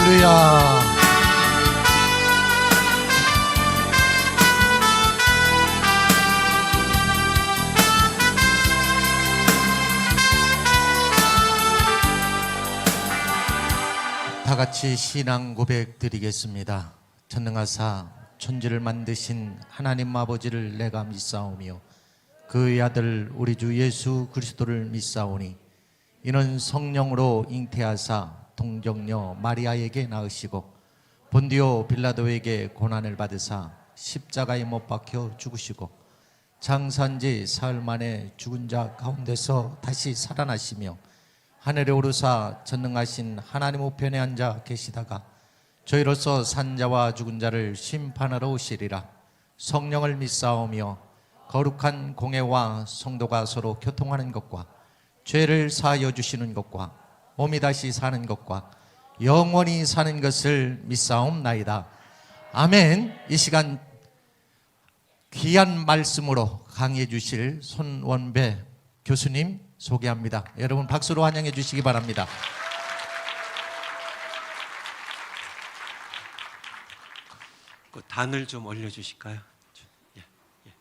할렐루야. 다 같이 신앙 고백 드리겠습니다. 전능하사 천지를 만드신 하나님 아버지를 내가 믿사오며 그의 아들 우리 주 예수 그리스도를 믿사오니 이는 성령으로 잉태하사 동정녀 마리아에게 낳으시고 본디오 빌라도에게 고난을 받으사 십자가에 못 박혀 죽으시고 장사한지 사흘 만에 죽은 자 가운데서 다시 살아나시며 하늘에 오르사 전능하신 하나님 우편에 앉아 계시다가 저희로서 산 자와 죽은 자를 심판하러 오시리라. 성령을 믿사오며 거룩한 공회와 성도가 서로 교통하는 것과 죄를 사하여 주시는 것과 몸이 다시 사는 것과 영원히 사는 것을 믿사옵나이다. 아멘. 이 시간 귀한 말씀으로 강의해 주실 손원배 교수님 소개합니다. 여러분 박수로 환영해 주시기 바랍니다. 그 단을 좀 올려주실까요? 예, 예.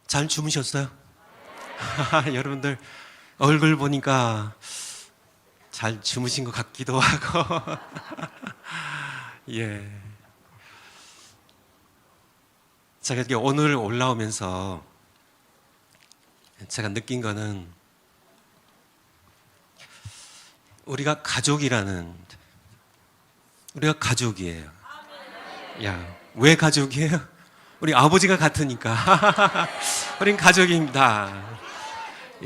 잘 주무셨어요? 여러분들 얼굴 보니까 잘 주무신 것 같기도 하고 예. 제가 오늘 올라오면서 제가 느낀 거는 우리가 가족이에요. 야, 왜 가족이에요? 우리 아버지가 같으니까. 우린 가족입니다.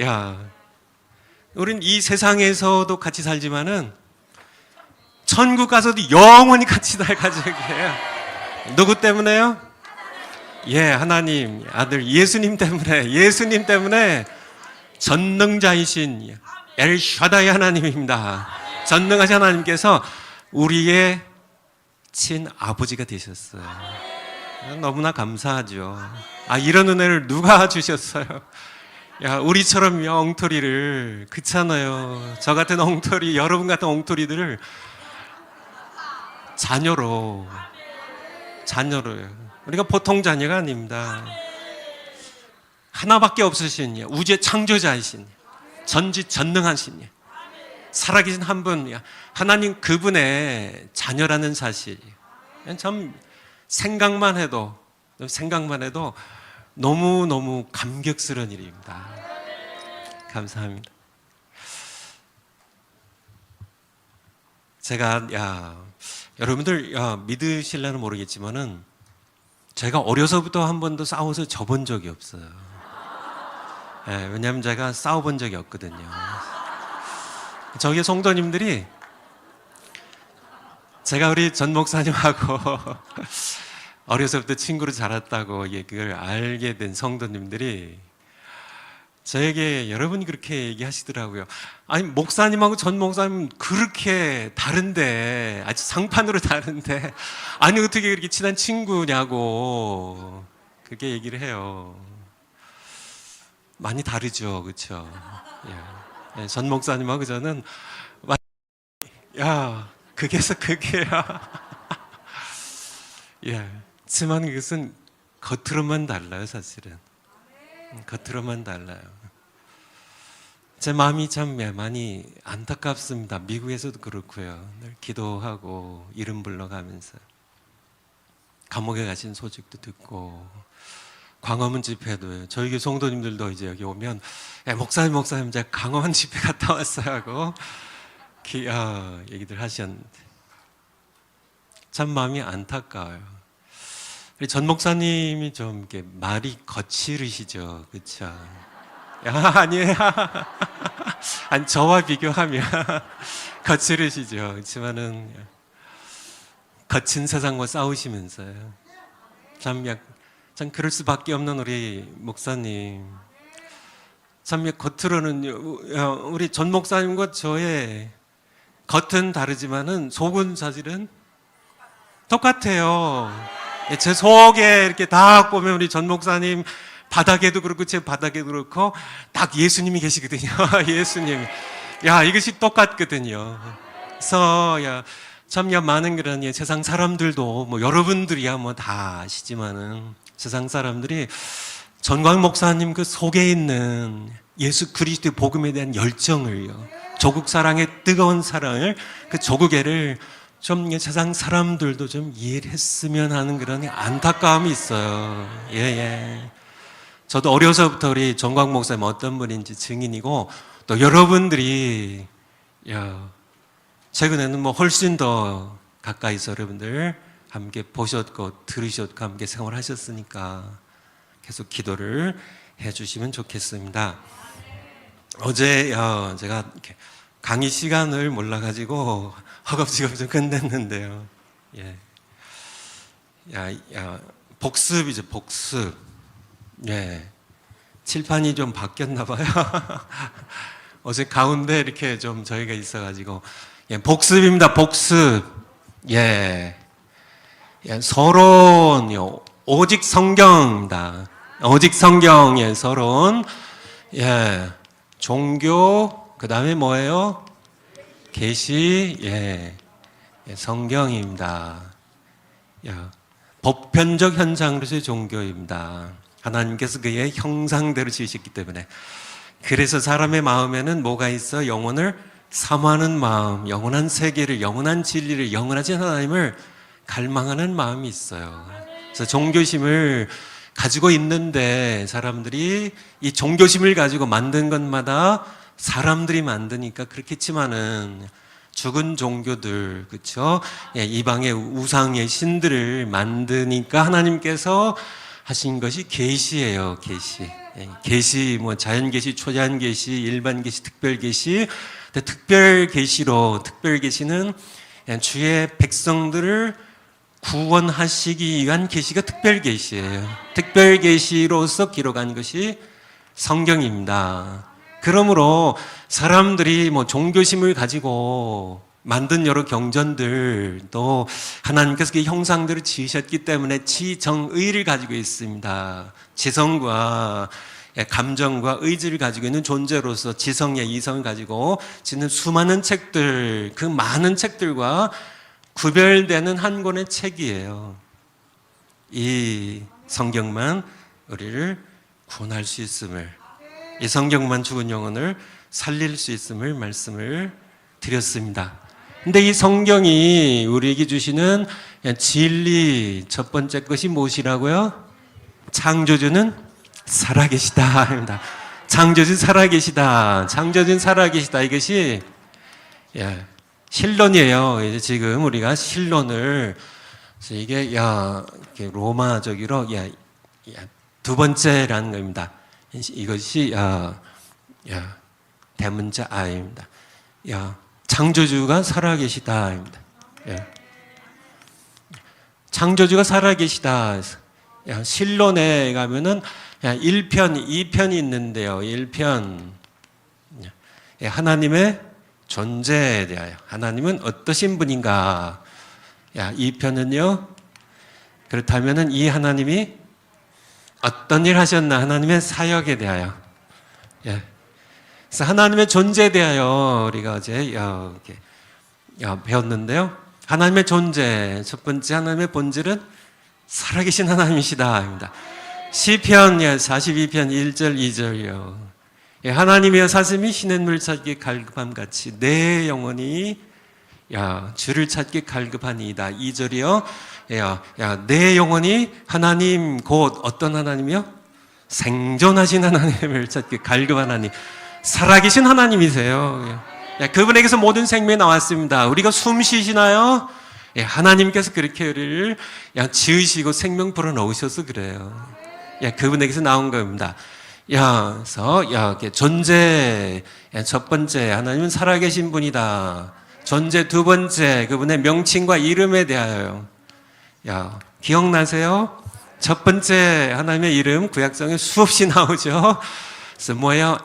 야, 우린 이 세상에서도 같이 살지만은 천국 가서도 영원히 같이 살 가족이에요. 누구 때문에요? 예, 하나님 아들 예수님 때문에 전능자이신 엘샤다이 하나님입니다. 전능하신 하나님께서 우리의 친아버지가 되셨어요. 너무나 감사하죠. 이런 은혜를 누가 주셨어요? 야, 우리처럼 엉터리를, 그렇잖아요. 저 같은 엉터리, 여러분 같은 엉터리들을 자녀로요. 우리가 보통 자녀가 아닙니다. 하나밖에 없으신 우주의 창조자이신 전지전능하신 살아계신 한 분, 하나님 그분의 자녀라는 사실, 참 생각만 해도 너무너무 감격스러운 일입니다. 감사합니다. 제가 여러분들 믿으실려는 모르겠지만은 제가 어려서부터 한 번도 싸워서 져본 적이 없어요. 왜냐하면 제가 싸워본 적이 없거든요. 저기 성도님들이 제가 우리 전 목사님하고 어려서부터 친구로 자랐다고 그걸 알게 된 성도님들이 저에게 여러분이 그렇게 얘기하시더라고요. 아니, 목사님하고 전 목사님 그렇게 다른데, 아주 상판으로 다른데, 아니, 어떻게 그렇게 친한 친구냐고, 그렇게 얘기를 해요. 많이 다르죠, 그렇죠? 예. 전 목사님하고 저는, 그게서 그게야. 예. 하지만 그것은 겉으로만 달라요, 사실은. 겉으로만 달라요. 제 마음이 참 많이 안타깝습니다. 미국에서도 그렇고요. 늘 기도하고 이름 불러가면서 감옥에 가신 소식도 듣고 광화문 집회도요. 저희 교회 성도님들도 이제 여기 오면 목사님 제가 광화문 집회 갔다 왔어요 하고 얘기들 하셨는데 참 마음이 안타까워요. 우리 전 목사님이 좀 이렇게 말이 거칠으시죠, 그렇죠? 아니에요. 아니, 저와 비교하면 거칠으시죠. 그렇지만은 거친 세상과 싸우시면서요. 참 그럴 수밖에 없는 우리 목사님. 참 겉으로는 우리 전 목사님과 저의 겉은 다르지만은 속은 사실은 똑같아요. 제 속에 이렇게 딱 보면 우리 전 목사님 바닥에도 그렇고 제 바닥에도 그렇고 딱 예수님이 계시거든요. 예수님. 야, 이것이 똑같거든요. 그래서 참 많은 그런 세상 사람들도 뭐 여러분들이야 뭐 다 아시지만은 세상 사람들이 전광 목사님 그 속에 있는 예수 그리스도의 복음에 대한 열정을요, 조국 사랑의 뜨거운 사랑을, 그 조국애를 좀 세상 사람들도 좀 이해를 했으면 하는 그런 안타까움이 있어요. 예. 저도 어려서부터 우리 전광 목사님 어떤 분인지 증인이고, 또 여러분들이 최근에는 뭐 훨씬 더 가까이서 여러분들 함께 보셨고 들으셨고 함께 생활하셨으니까 계속 기도를 해주시면 좋겠습니다. 어제 제가 이렇게 강의 시간을 몰라가지고 허겁지겁 좀 끝냈는데요. 예. 복습이죠, 복습. 예. 칠판이 좀 바뀌었나 봐요. 어제 가운데 이렇게 좀 저희가 있어가지고. 예, 복습입니다, 복습. 예. 서론, 오직 성경입니다. 오직 성경의 서론. 예. 종교, 그 다음에 뭐예요? 계시, 성경입니다. 보편적 현상으로서의 종교입니다. 하나님께서 그의 형상대로 지으셨기 때문에. 그래서 사람의 마음에는 뭐가 있어? 영혼을 사모하는 마음, 영원한 세계를, 영원한 진리를, 영원하신 하나님을 갈망하는 마음이 있어요. 그래서 종교심을 가지고 있는데 사람들이 이 종교심을 가지고 만든 것마다 사람들이 만드니까 그렇겠지만은 죽은 종교들, 그렇죠? 이방의 우상의 신들을 만드니까 하나님께서 하신 것이 계시예요, 계시. 계시, 뭐 자연 계시, 초자연 계시, 일반 계시, 특별 계시. 특별 계시로, 특별 계시는 주의 백성들을 구원하시기 위한 계시가 특별 계시예요. 특별 계시로서 기록한 것이 성경입니다. 그러므로 사람들이 뭐 종교심을 가지고 만든 여러 경전들, 또 하나님께서 그 형상들을 지으셨기 때문에 지정의를 가지고 있습니다. 지성과 감정과 의지를 가지고 있는 존재로서 지성의 이성을 가지고 짓는 수많은 책들, 그 많은 책들과 구별되는 한 권의 책이에요. 이 성경만 우리를 구원할 수 있음을, 이 성경만 죽은 영혼을 살릴 수 있음을 말씀을 드렸습니다. 근데 이 성경이 우리에게 주시는 진리 첫 번째 것이 무엇이라고요? 창조주는 살아계시다. 창조주 살아계시다. 창조주는 살아계시다. 이것이 신론이에요. 이제 지금 우리가 신론을, 이게 이렇게 로마적으로 두 번째라는 겁니다. 이것이 대문자 아입니다. 창조주가 살아계시다입니다. 창조주가 살아계시다. 신론에 가면은 1편, 2편이 있는데요. 1편, 하나님의 존재에 대하여, 하나님은 어떠신 분인가. 2편은요, 그렇다면은 이 하나님이 어떤 일 하셨나, 하나님의 사역에 대하여. 그래서 하나님의 존재에 대하여 우리가 어제 이렇게 배웠는데요. 하나님의 존재, 첫 번째 하나님의 본질은 살아계신 하나님이시다. 시편 42편 1절 2절이요. 하나님의 사슴이 시냇물 찾기 갈급함 같이 내 영혼이 주를 찾기 갈급하니이다. 2절이요. 내 영혼이 하나님 곧 어떤 하나님이요? 생존하신 하나님을 찾기 갈급한 하나님. 살아계신 하나님이세요. 그분에게서 모든 생명이 나왔습니다. 우리가 숨 쉬시나요? 하나님께서 그렇게 우리를 지으시고 생명 불어넣으셔서 그래요. 그분에게서 나온 겁니다. 그래서 존재 첫 번째, 하나님은 살아계신 분이다. 존재 두 번째, 그분의 명칭과 이름에 대하여. 기억나세요? 첫 번째 하나님의 이름 구약성에 수없이 나오죠. 그래서 뭐예요?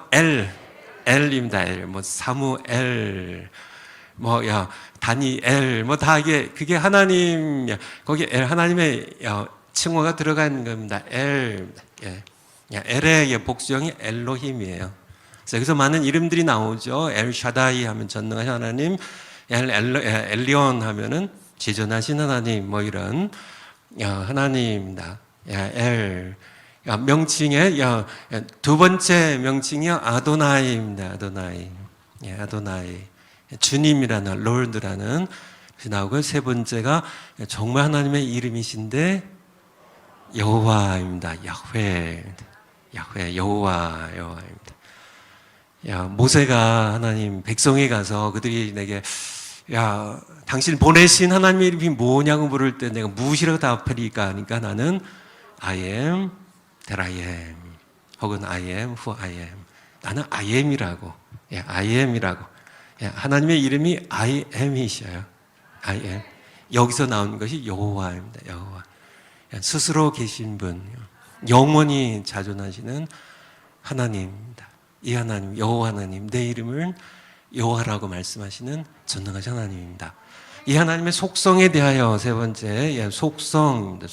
엘입니다. 엘. 뭐 사무엘, 다니엘, 다 그게 하나님, 거기 엘 하나님의 칭호가 들어간 겁니다. 엘. 엘의 복수형이 엘로힘이에요. 그래서 여기서 많은 이름들이 나오죠. 엘 샤다이 하면 전능하신 하나님, 엘리온 하면은 지존하신 하나님, 뭐 이런 하나님입니다. 명칭의 두 번째 명칭이 아도나이입니다. 아도나이. 주님이라는 롤드라는 것이 나오고, 세 번째가 정말 하나님의 이름이신데 여호와입니다. 여호와입니다. 모세가 하나님 백성에 가서 그들이 내게 당신 보내신 하나님의 이름이 뭐냐고 물을 때 내가 무엇이라고 답하리까 하니까 나는 I am that I am, 혹은 I am who I am. 나는 I am이라고. I am이라고. 하나님의 이름이 I am이셔요. I am. 여기서 나온 것이 여호와입니다. 여호와. 스스로 계신 분, 영원히 자존하시는 하나님입니다. 이 하나님, 여호와 하나님, 내 이름을 여호와라고 말씀하시는 전능하신 하나님입니다. 이 하나님의 속성에 대하여 세 번째, 속성입니다.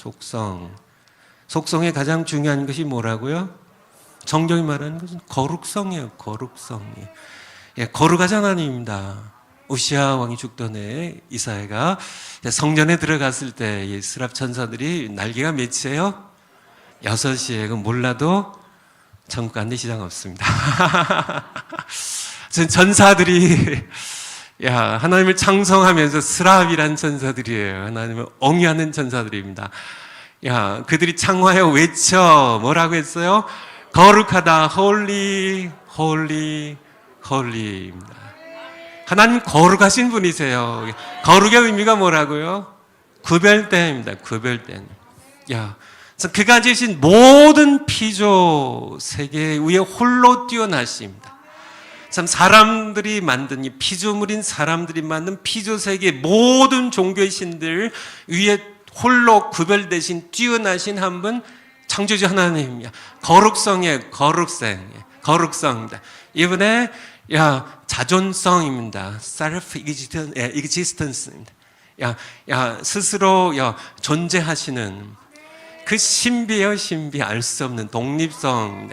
속성의 가장 중요한 것이 뭐라고요? 성경이 말하는 것은 거룩성이에요. 거룩하신 하나님입니다. 우시아 왕이 죽던 해에 이사야가 성전에 들어갔을 때 스랍 천사들이 날개가 몇이에요? 6이에요. 그럼 몰라도 천국 안 내 시장 없습니다. 전사들이 하나님을 창성하면서 스랍이란 천사들이에요. 하나님을 옹이하는 천사들입니다. 그들이 창화하여 외쳐 뭐라고 했어요? 거룩하다, holy, holy, holy입니다. 하나님 거룩하신 분이세요. 거룩의 의미가 뭐라고요? 구별됨입니다. 구별됨. 그가 지으신 모든 피조 세계 위에 홀로 뛰어나십니다. 참 사람들이 만든 이 피조물인 사람들이 만든 피조 세계 모든 종교의 신들 위에 홀로 구별되신 뛰어나신 한 분 창조주 하나님입니다. 거룩성의 거룩성입니다. 이번에 자존성입니다. self existence입니다. 스스로 존재하시는 그 신비예요. 신비, 알 수 없는 독립성,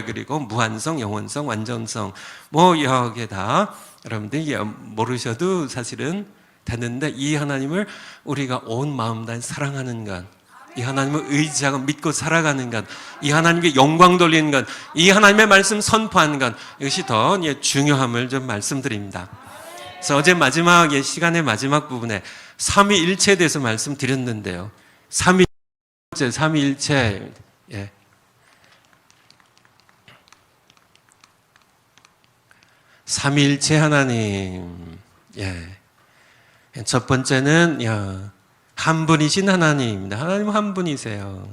그리고 무한성, 영원성, 완전성, 여기에 다 여러분들이 모르셔도 사실은 되는데, 이 하나님을 우리가 온 마음 다해 사랑하는 것, 이 하나님을 의지하고 믿고 살아가는 것, 이 하나님께 영광 돌리는 것, 이 하나님의 말씀 선포하는 것, 이것이 더 중요함을 좀 말씀드립니다. 그래서 어제 마지막 시간의 마지막 부분에 삼위일체에 대해서 말씀드렸는데요. 삼위일체. 삼위일체 하나님. 첫 번째는 한 분이신 하나님입니다. 하나님 한 분이세요.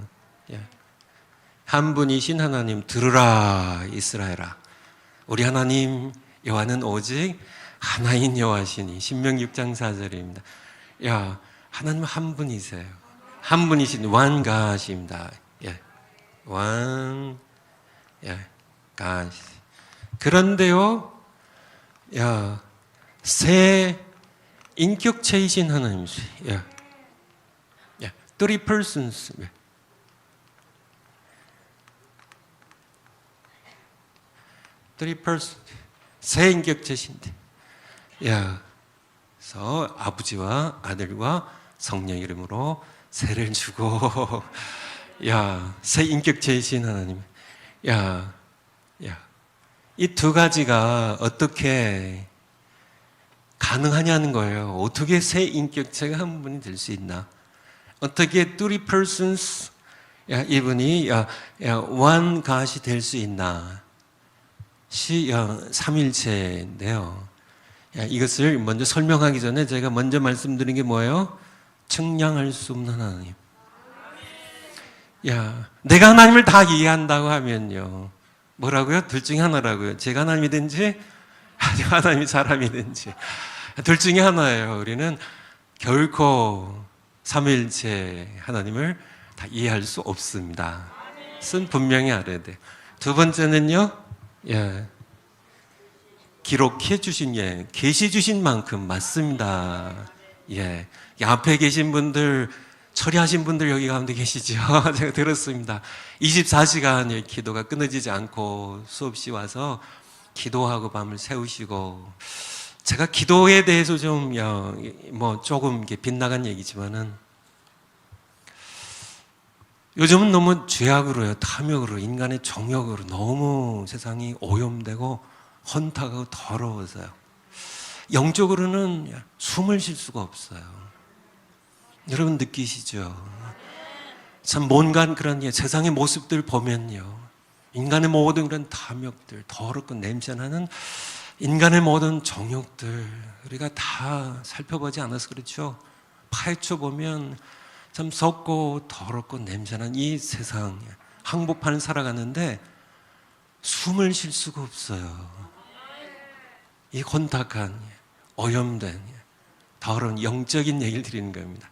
한 분이신 하나님, 들으라 이스라엘아. 우리 하나님 여호와는 오직 하나인 여호와시니. 신명기 6장 4절입니다. 하나님 한 분이세요. 한 분이신 one God입니다. one God. 그런데요, 세 인격체이신 하나님이세요. Three persons. 세 인격체신데. 그래서 아버지와 아들과 성령 이름으로 세를 주고, 세 인격체이신 하나님. 이 두 가지가 어떻게 가능하냐는 거예요. 어떻게 세 인격체가 한 분이 될 수 있나? 어떻게 three persons, 이분이 one God이 될 수 있나? 삼일체인데요. 이것을 먼저 설명하기 전에 제가 먼저 말씀드린 게 뭐예요? 측량할 수 없는 하나님. 내가 하나님을 다 이해한다고 하면요, 뭐라고요? 둘 중에 하나라고요. 제가 하나님이든지 하나님이 사람이든지 둘 중에 하나예요. 우리는 결코 삼위일체 하나님을 다 이해할 수 없습니다. 그것은 분명히 알아야 돼요. 두 번째는요, 기록해 주신, 계시 주신 만큼 맞습니다. 앞에 계신 분들 처리하신 분들 여기 가운데 계시죠? 제가 들었습니다. 24시간 기도가 끊어지지 않고 수없이 와서 기도하고 밤을 새우시고, 제가 기도에 대해서 좀 조금 이렇게 빗나간 얘기지만은, 요즘은 너무 죄악으로요, 탐욕으로, 인간의 정욕으로 너무 세상이 오염되고 헌탁하고 더러워서요. 영적으로는 숨을 쉴 수가 없어요. 여러분 느끼시죠? 참 뭔가 그런 세상의 모습들 보면요, 인간의 모든 그런 탐욕들, 더럽고 냄새나는 인간의 모든 정욕들 우리가 다 살펴보지 않아서 그렇죠. 파헤쳐 보면 참 썩고 더럽고 냄새나는 이 세상, 한복판을 살아가는데 숨을 쉴 수가 없어요. 이 혼탁한, 오염된, 더러운 영적인 얘기를 드리는 겁니다.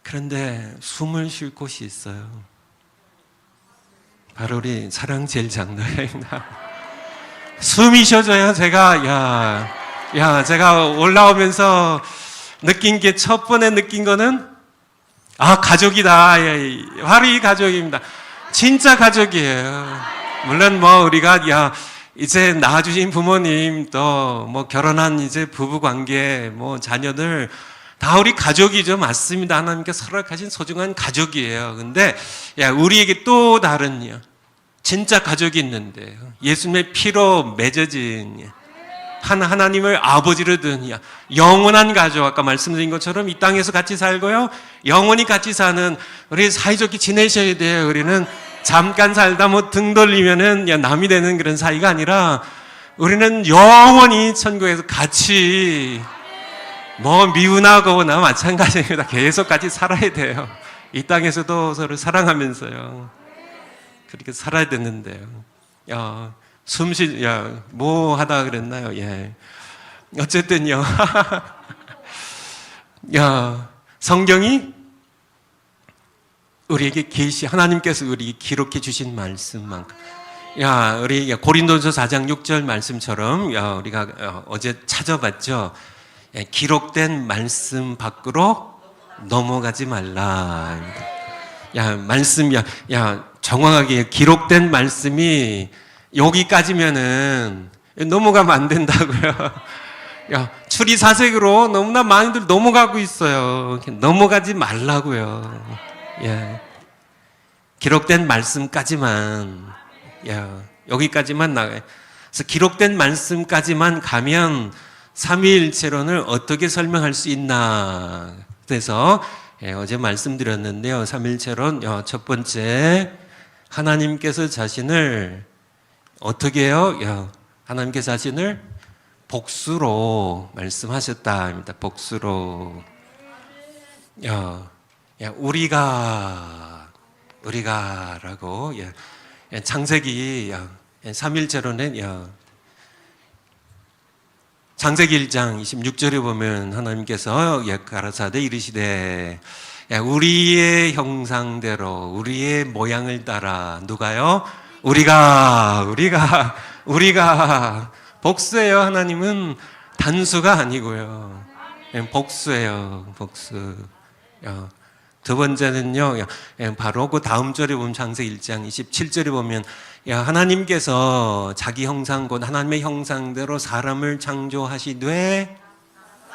그런데 숨을 쉴 곳이 있어요. 바로 우리 사랑제일장로회입니다. 숨이 쉬어져요. 제가 올라오면서 느낀 게, 첫 번에 느낀 거는 가족이다. 바로 이 가족입니다. 진짜 가족이에요. 물론 우리가 이제 낳아주신 부모님, 또 결혼한 이제 부부 관계, 자녀들 다 우리 가족이죠. 맞습니다. 하나님께서 허락하신 소중한 가족이에요. 근데 우리에게 또 다른 진짜 가족이 있는데, 예수님의 피로 맺어진 하나님을 아버지로 둔 영원한 가족, 아까 말씀드린 것처럼 이 땅에서 같이 살고요, 영원히 같이 사는, 우리 사이좋게 지내셔야 돼요. 우리는 잠깐 살다 등 돌리면은 남이 되는 그런 사이가 아니라, 우리는 영원히 천국에서 같이 미운하거나 마찬가지입니다. 계속 같이 살아야 돼요. 이 땅에서도 서로 사랑하면서요, 그렇게 살아야 되는데요. 뭐 하다가 그랬나요? 어쨌든요. 성경이 우리에게 하나님께서 우리 기록해 주신 말씀만큼, 우리 고린도서 4장 6절 말씀처럼, 우리가 어제 찾아봤죠. 기록된 말씀 밖으로 넘어가지 말라. 정확하게 기록된 말씀이 여기까지면은 넘어가면 안 된다고요. 추리사색으로 너무나 많이들 넘어가고 있어요. 넘어가지 말라고요. 기록된 말씀까지만, 여기까지만 나가요. 그래서 기록된 말씀까지만 가면 삼위일체론을 어떻게 설명할 수 있나. 그래서 어제 말씀드렸는데요, 삼위일체론 첫 번째, 하나님께서 자신을 어떻게 해요? 하나님께서 자신을 복수로 말씀하셨다입니다. 복수로. 우리가라고, 창세기 3일제로는 창세기 1장 26절에 보면 하나님께서 가라사대 이르시되, 우리의 형상대로 우리의 모양을 따라, 누가요? 우리가 복수예요. 하나님은 단수가 아니고요, 복수예요. 복수. 두 번째는요, 바로 그 다음 절에 보면 창세기 1장 27절에 보면, 하나님께서 자기 형상, 곧 하나님의 형상대로 사람을 창조하시되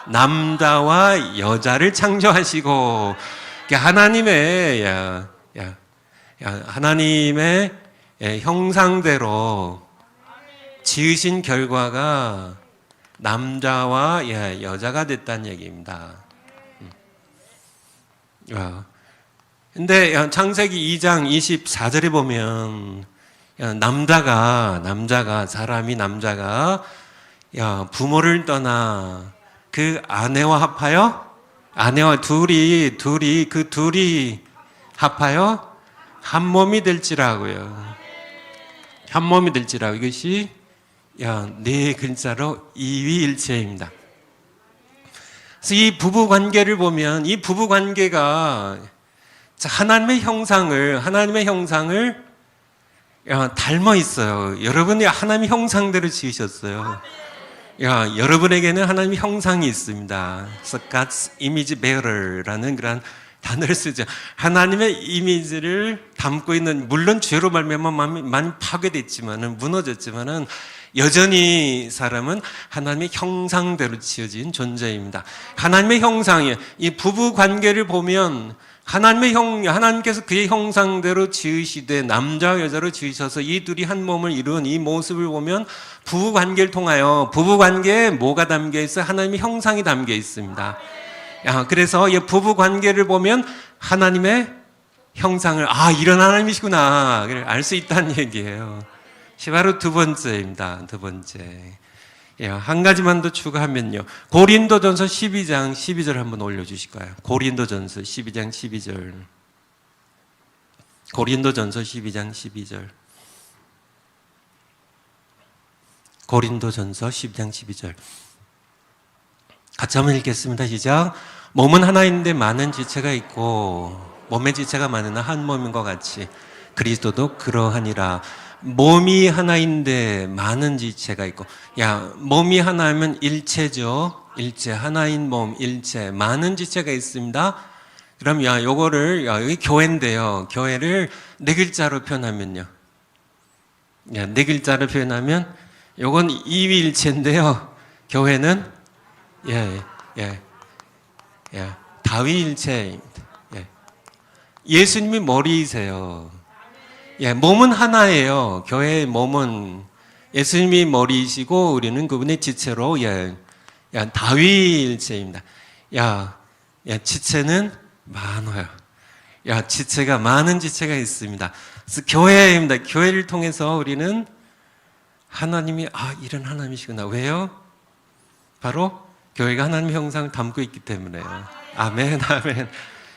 남자와 여자를 창조하시고, 하나님의 형상대로 지으신 결과가 남자와 여자가 됐다는 얘기입니다. 근데 창세기 2장 24절에 보면, 사람이 부모를 떠나 그 아내와 합하여, 아내와 둘이 합하여 한 몸이 될지라고요. 한 몸이 될지라고. 이것이 네 글자로 이위일체입니다. 그래서 이 부부 관계를 보면, 이 부부 관계가 하나님의 형상을 닮아 있어요. 여러분이 하나님의 형상대로 지으셨어요. 여러분에게는 하나님의 형상이 있습니다. 그래서 God's image bearer라는 그런 단어를 쓰죠. 하나님의 이미지를 담고 있는, 물론 죄로 말미암아 많이 파괴됐지만은, 무너졌지만은 여전히 사람은 하나님의 형상대로 지어진 존재입니다. 하나님의 형상이에요. 이 부부 관계를 보면 하나님께서 그의 형상대로 지으시되 남자와 여자로 지으셔서 이 둘이 한 몸을 이룬 이 모습을 보면 부부 관계를 통하여 부부 관계에 뭐가 담겨 있어요? 하나님의 형상이 담겨 있습니다. 그래서 이 부부 관계를 보면 하나님의 형상을 이런 하나님이시구나 알 수 있다는 얘기예요. 바로 두 번째입니다. 두 번째. 한 가지만 더 추가하면요. 고린도전서 12장 12절 한번 올려주실까요? 고린도전서 12장 12절. 고린도전서 12장 12절. 고린도전서 12장 12절. 같이 한번 읽겠습니다. 시작. 몸은 하나인데 많은 지체가 있고 몸의 지체가 많으나 한 몸인 것 같이 그리스도도 그러하니라. 몸이 하나인데 많은 지체가 있고, 몸이 하나면 일체죠. 일체, 하나인 몸, 일체, 많은 지체가 있습니다. 그럼 요거를 여기 교회인데요. 교회를 네 글자로 표현하면요. 네 글자로 표현하면 요건 이위일체인데요. 교회는 다위일체입니다. 예수님이 머리이세요. 몸은 하나예요. 교회의 몸은 예수님이 머리이시고 우리는 그분의 지체로 다위일체입니다. 지체는 많아요. 지체가 많은 지체가 있습니다. 그래서 교회입니다. 교회를 통해서 우리는 하나님이 이런 하나님이시구나. 왜요? 바로 교회가 하나님의 형상을 담고 있기 때문에요. 아멘, 아멘.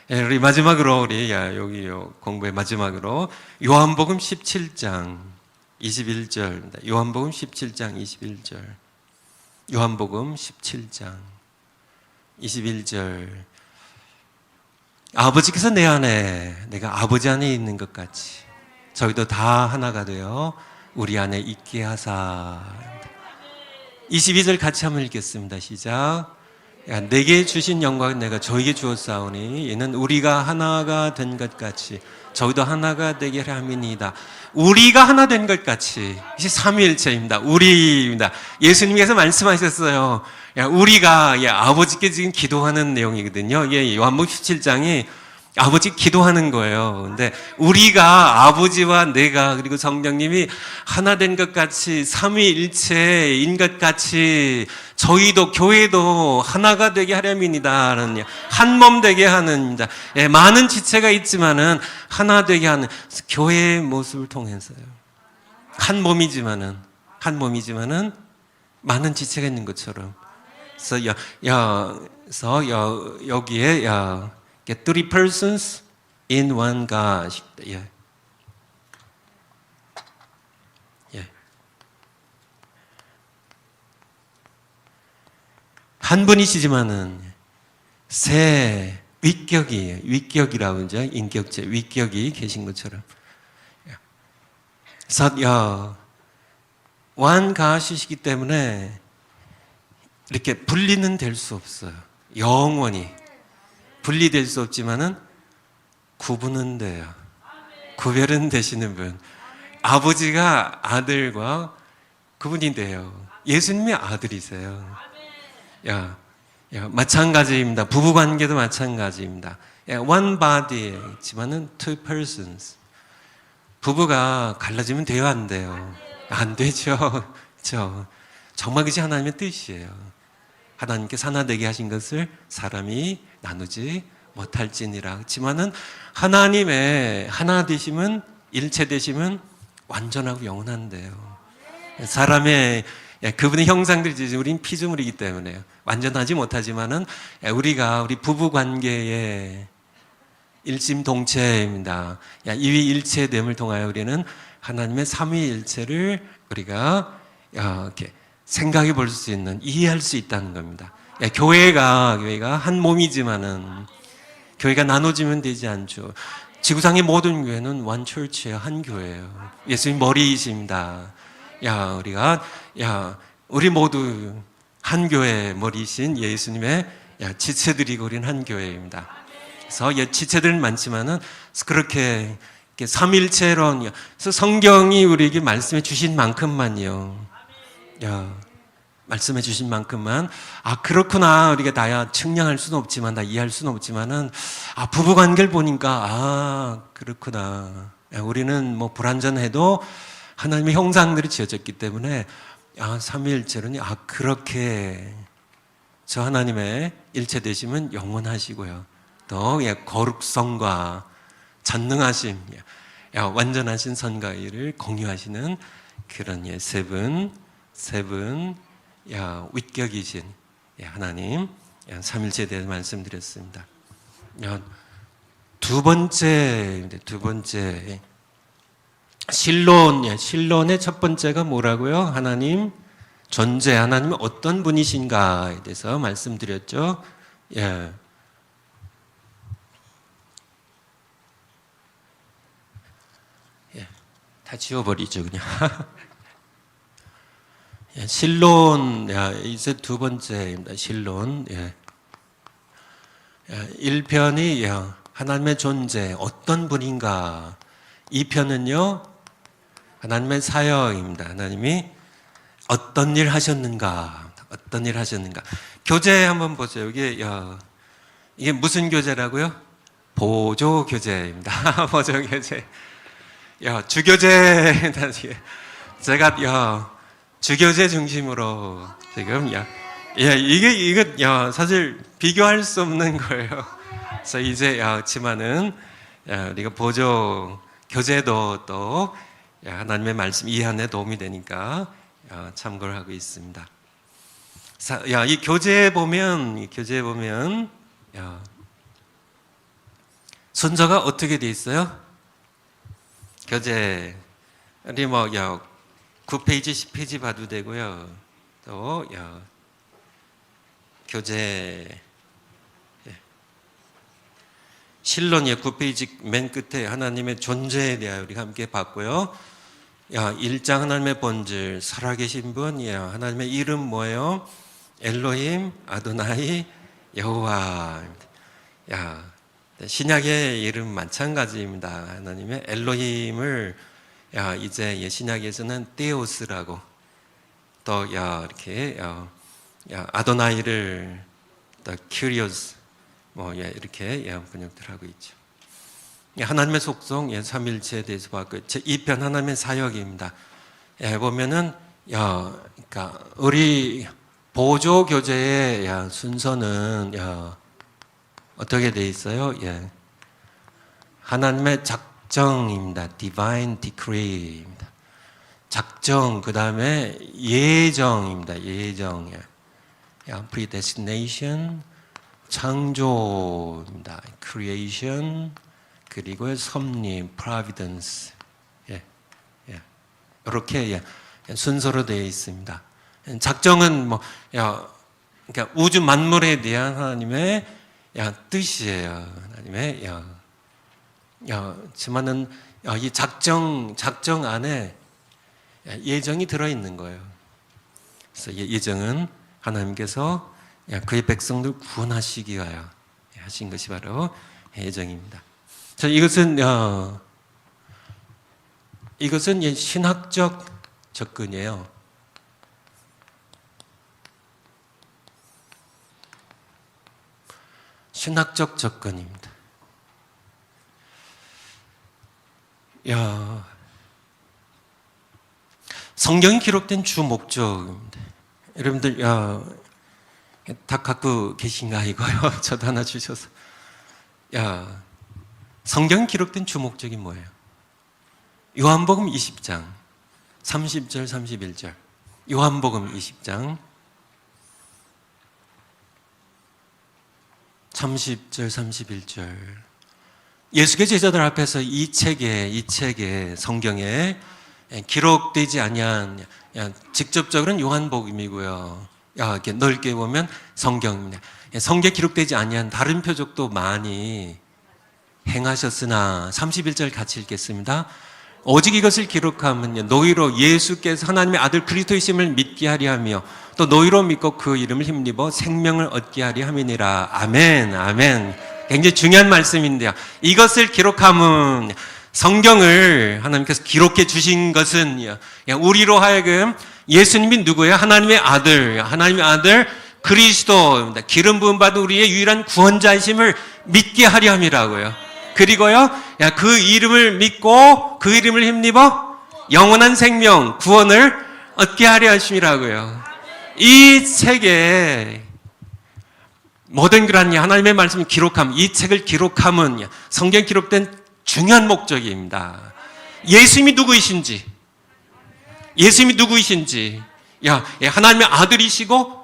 우리 마지막으로 여기 공부의 마지막으로 요한복음 17장 21절입니다. 요한복음 17장 21절. 요한복음 17장 21절. 아버지께서 내 안에 내가 아버지 안에 있는 것 같이 저희도 다 하나가 되어 우리 안에 있게 하사. 22절 같이 한번 읽겠습니다. 시작. 내게 주신 영광은 내가 저에게 주었사오니 이는 우리가 하나가 된 것 같이 저희도 하나가 되게 함이니이다. 우리가 하나 된 것 같이. 이제 삼위일체입니다. 우리입니다. 예수님께서 말씀하셨어요. 우리가 아버지께 지금 기도하는 내용이거든요. 요한복음 17장이 아버지 기도하는 거예요. 근데 우리가 아버지와 내가 그리고 성령님이 하나 된 것 같이 삼위일체인 것 같이 저희도 교회도 하나가 되게 하려입니다. 한 몸 되게 하는 많은 지체가 있지만은 하나 되게 하는 교회의 모습을 통해서요. 한 몸이지만은 많은 지체가 있는 것처럼. 그래서 여기에 three persons in one God. 한 분이시지만은 세 위격이라고 하죠. 인격체 위격이 계신 것처럼. 그래서 one God이시기 때문에 이렇게 분리는 될 수 없어요. 영원히. 분리될 수 없지만은 구분은 돼요. 구별은 되시는 분. 아버지가 아들과 구분이 돼요. 예수님이 아들이세요. 마찬가지입니다. 부부 관계도 마찬가지입니다. one body지만은 two persons. 부부가 갈라지면 돼요, 안 돼요? 안 되죠. 그렇죠? 정말 그것이 하나님의 뜻이에요. 하나님께서 하나 되게 하신 것을 사람이 나누지 못할지니라. 그렇지만은 하나님의 하나 되심은 일체 되심은 완전하고 영원한데요. 사람의 그분의 형상들이 우린 피조물이기 때문에요. 완전하지 못하지만은 우리 부부 관계의 일심동체입니다. 이위일체됨을 통하여 우리는 하나님의 삼위일체를 우리가 이렇게 생각해 볼 수 있는, 이해할 수 있다는 겁니다. 교회가 한 몸이지만은 교회가 나눠지면 되지 않죠. 지구상의 모든 교회는 one church예요. 한 교회예요. 예수님 머리이십니다. 우리 모두 한 교회 머리신 예수님의 지체들이 고린 한 교회입니다. 그래서 지체들은 많지만은 그렇게 삼일체론, 그래서 성경이 우리에게 말씀해 주신 만큼만요. 말씀해 주신 만큼만, 그렇구나. 우리가 다야 측량할 수는 없지만, 다 이해할 수는 없지만은, 부부 관계를 보니까, 그렇구나. 우리는 뭐 불완전해도 하나님의 형상들이 지어졌기 때문에, 삼위일체론이, 그렇게 저 하나님의 일체 되심은 영원하시고요. 또, 거룩성과 전능하심, 완전하신 선과 의를 공유하시는 그런 세분, 윗격이신 하나님, 삼일체에 대해서 말씀드렸습니다. 두 번째, 신론의 첫 번째가 뭐라고요? 하나님 존재, 하나님은 어떤 분이신가에 대해서 말씀드렸죠. 다 지워버리죠, 그냥. 신론, 이제 두 번째입니다. 신론. 1편이 하나님의 존재, 어떤 분인가. 2편은요, 하나님의 사역입니다. 하나님이 어떤 일 하셨는가. 교재 한번 보세요. 이게 무슨 교재라고요? 보조 교재입니다. 보조 교재. 주교재. 제가 주교재 중심으로 지금 이게 사실 비교할 수 없는 거예요. 그래서 이제 그렇지만은 우리가 보조 교재도 또 하나님의 말씀 이해하는 데 도움이 되니까 참고를 하고 있습니다. 이 교재에 보면 순서가 어떻게 돼 있어요? 교재 우리 9페이지, 10페이지 봐도 되고요. 또 교재 신론의 9페이지 맨 끝에 하나님의 존재에 대하여 우리가 함께 봤고요. 1장 하나님의 본질, 살아계신 분, 하나님의 이름 뭐예요? 엘로힘, 아도나이, 여호와. 신약의 이름 마찬가지입니다. 하나님의 엘로힘을 이제 신약에서는 데오스라고, 또 이렇게 아도나이를 또 큐리오스 이렇게 번역들 하고 있죠. 하나님의 속성, 삼일체에 대해서 봤고, 제 2편 하나님의 사역입니다. 보면은 그러니까 우리 보조 교재의 순서는 어떻게 돼 있어요? 하나님의 작정입니다. Divine Decree입니다. 작정, 그 다음에 예정입니다. 예정. Predestination, 창조입니다. Creation, 그리고 섭리, Providence. 이렇게 순서로 되어 있습니다. 작정은 그러니까 우주 만물에 대한 하나님의 뜻이에요. 하나님의 지만은 이 작정 안에 예정이 들어 있는 거예요. 그래서 예정은 하나님께서 그의 백성들 구원하시기 위하여 하신 것이 바로 예정입니다. 자, 이것은 신학적 접근이에요. 신학적 접근입니다. 성경이 기록된 주 목적입니다. 여러분들 다 갖고 계신가 이거요? 저도 하나 주셔서. 성경이 기록된 주 목적이 뭐예요? 요한복음 20장 30절 31절. 요한복음 20장 30절 31절. 예수의 제자들 앞에서 이 책에 성경에 기록되지 아니한, 직접적으로는 요한복음이고요. 이렇게 넓게 보면 성경입니다. 성경에 기록되지 아니한 다른 표적도 많이 행하셨으나, 31절 같이 읽겠습니다. 오직 이것을 기록하면요 너희로 예수께서 하나님의 아들 그리스도이심을 믿게 하려 하며 또 너희로 믿고 그 이름을 힘입어 생명을 얻게 하려 함이니라. 아멘. 아멘. 굉장히 중요한 말씀인데요. 이것을 기록하면 성경을 하나님께서 기록해 주신 것은 우리로 하여금 예수님이 누구예요? 하나님의 아들 그리스도입니다. 기름 부음 받은 우리의 유일한 구원자이심을 믿게 하려 함이라고요. 그리고요, 그 이름을 믿고 그 이름을 힘입어 영원한 생명, 구원을 얻게 하려 하심이라고요. 이 책에 모든 그런 하나님의 말씀을 기록함, 이 책을 기록함은 성경 기록된 중요한 목적입니다. 예수님이 누구이신지, 하나님의 아들이시고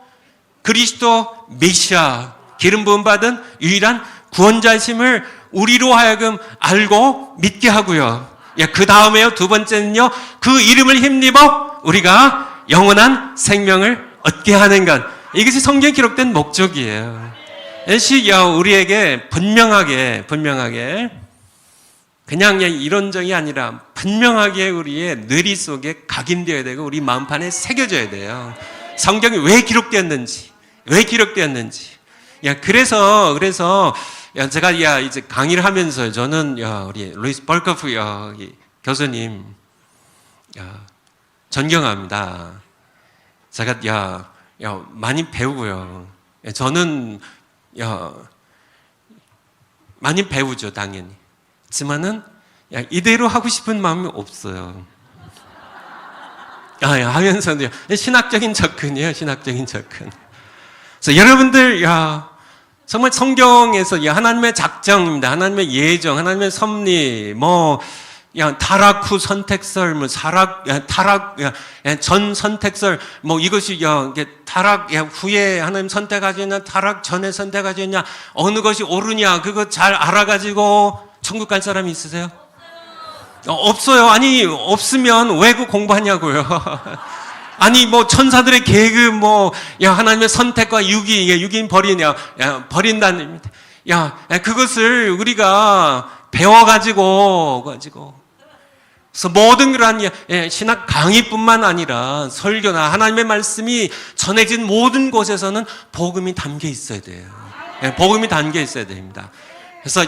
그리스도 메시아, 기름 부음 받은 유일한 구원자이심을 우리로 하여금 알고 믿게 하고요. 그 다음에요, 두 번째는요, 그 이름을 힘입어 우리가 영원한 생명을 얻게 하는 것. 이것이 성경에 기록된 목적이에요. 이것이 우리에게 분명하게 그냥 이론적이 아니라 분명하게 우리의 뇌리 속에 각인되어야 되고 우리 마음판에 새겨져야 돼요. 성경이 왜 기록되었는지. 그래서 제가 이제 강의를 하면서 저는 우리 루이스 벌커프 교수님 존경합니다. 제가 많이 배우고요. 저는 많이 배우죠, 당연히. 하지만은 이대로 하고 싶은 마음이 없어요. 하면서도요. 신학적인 접근이에요. 그래서 여러분들 정말 성경에서 하나님의 작정입니다. 하나님의 예정, 하나님의 섭리, 타락 후 선택설, 타락 전 선택설, 이것이 타락 후에 하나님 선택하셨냐, 타락 전에 선택하셨냐, 어느 것이 옳으냐, 그거 잘 알아가지고 천국 갈 사람이 있으세요? 없어요. 아니, 없으면 왜 그 공부하냐고요. 아니, 천사들의 계급, 하나님의 선택과 유기인 버린다는, 그것을 우리가 배워가지고, 그래서 모든 그러한 신학 강의뿐만 아니라 설교나 하나님의 말씀이 전해진 모든 곳에서는 복음이 담겨 있어야 돼요. 복음이 담겨 있어야 됩니다. 그래서,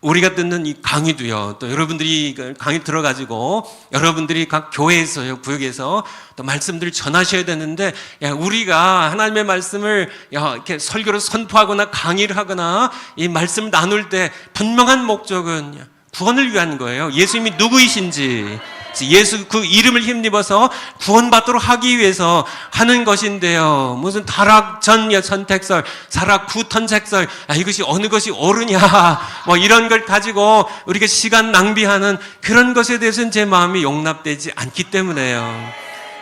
우리가 듣는 이 강의도요, 또 여러분들이 강의 들어가지고 여러분들이 각 교회에서요, 구역에서 또 말씀들을 전하셔야 되는데, 우리가 하나님의 말씀을 이렇게 설교를 선포하거나 강의를 하거나 이 말씀을 나눌 때 분명한 목적은 구원을 위한 거예요. 예수님이 누구이신지, 예수 그 이름을 힘입어서 구원받도록 하기 위해서 하는 것인데요. 무슨 타락 전 선택설, 타락 후 선택설, 이것이 어느 것이 옳으냐, 이런 걸 가지고 우리가 시간 낭비하는 그런 것에 대해서는 제 마음이 용납되지 않기 때문에요.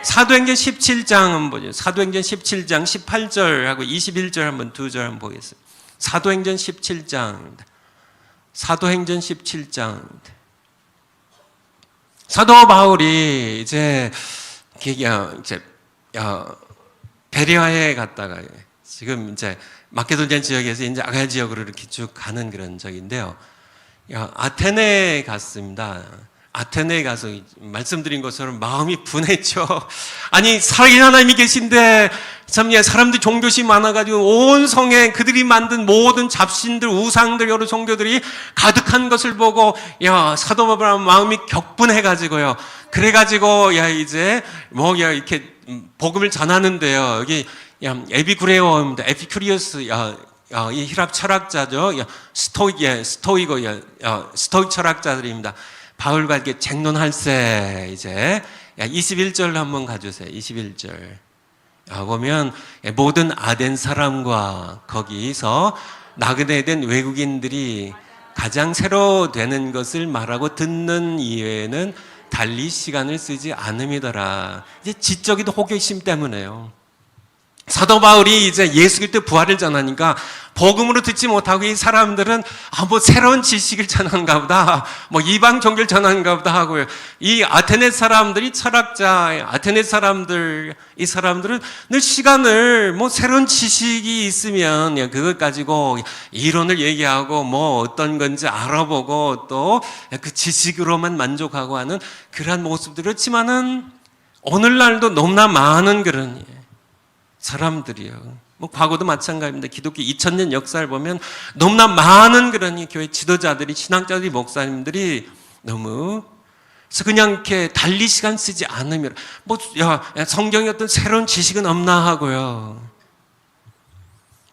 사도행전 17장 한번 보죠. 사도행전 17장 18절하고 21절 한번 두 절 한번 보겠습니다. 사도행전 17장입니다. 사도행전 17장입니다. 사도 바울이 이제 베레아에 갔다가 지금 이제 마케도니아 지역에서 이제 아가야 지역으로 이렇게 쭉 가는 그런 적인데요. 아테네에 갔습니다. 아테네에 가서 말씀드린 것처럼 마음이 분했죠. 아니, 살아계신 하나님이 계신데 참 사람들이 종교심이 많아가지고 온 성에 그들이 만든 모든 잡신들, 우상들, 여러 종교들이 가득한 것을 보고 사도 바울 마음이 격분해가지고요. 그래가지고 이제 이렇게 복음을 전하는데요. 여기 에피쿠레오입니다. 에피큐리어스 이 힐랍 철학자죠. 스토익 철학자들입니다. 바울과 이렇게 쟁론할세. 이제 21절 한번 가주세요. 21절 보면 모든 아덴 사람과 거기서 나그네된 외국인들이 가장 새로 되는 것을 말하고 듣는 이외에는 달리 시간을 쓰지 않음이더라. 이제 지적인 호기심 때문에요. 사도 바울이 이제 예수 그리스도 부활을 전하니까 복음으로 듣지 못하고 이 사람들은 뭐 새로운 지식을 전하는가 보다, 뭐 이방 종교를 전하는가 보다 하고요. 이 아테네 사람들이 철학자, 아테네 사람들, 이 사람들은 늘 시간을 뭐 새로운 지식이 있으면 그것 가지고 이론을 얘기하고 뭐 어떤 건지 알아보고 또 그 지식으로만 만족하고 하는 그러한 모습들. 그렇지만은 오늘날도 너무나 많은 그런 사람들이요. 뭐 과거도 마찬가지입니다. 기독교 2000년 역사를 보면 너무나 많은 그런 교회 지도자들이, 신학자들이, 목사님들이 너무 그냥 이렇게 달리 시간 쓰지 않으면 뭐 성경에 어떤 새로운 지식은 없나 하고요.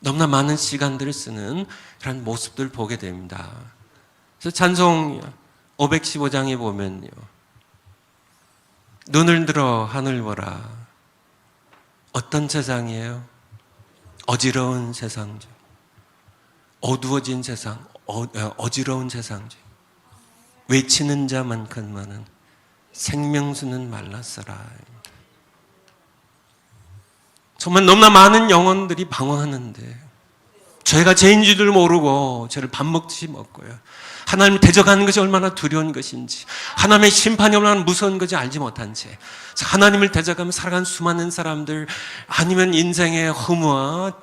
너무나 많은 시간들을 쓰는 그런 모습들을 보게 됩니다. 그래서 찬송 515장에 보면요, 눈을 들어 하늘 보라. 어떤 세상이에요? 어지러운 세상이죠. 어두워진 세상, 어지러운 세상이죠. 외치는 자만큼만은 생명수는 말랐어라. 정말 너무나 많은 영혼들이 방황하는데 죄가 죄인 줄을 모르고 죄를 밥 먹듯이 먹고요. 하나님을 대적하는 것이 얼마나 두려운 것인지, 하나님의 심판이 얼마나 무서운 것인지 알지 못한 채 하나님을 대적하며 살아간 수많은 사람들, 아니면 인생의 허무와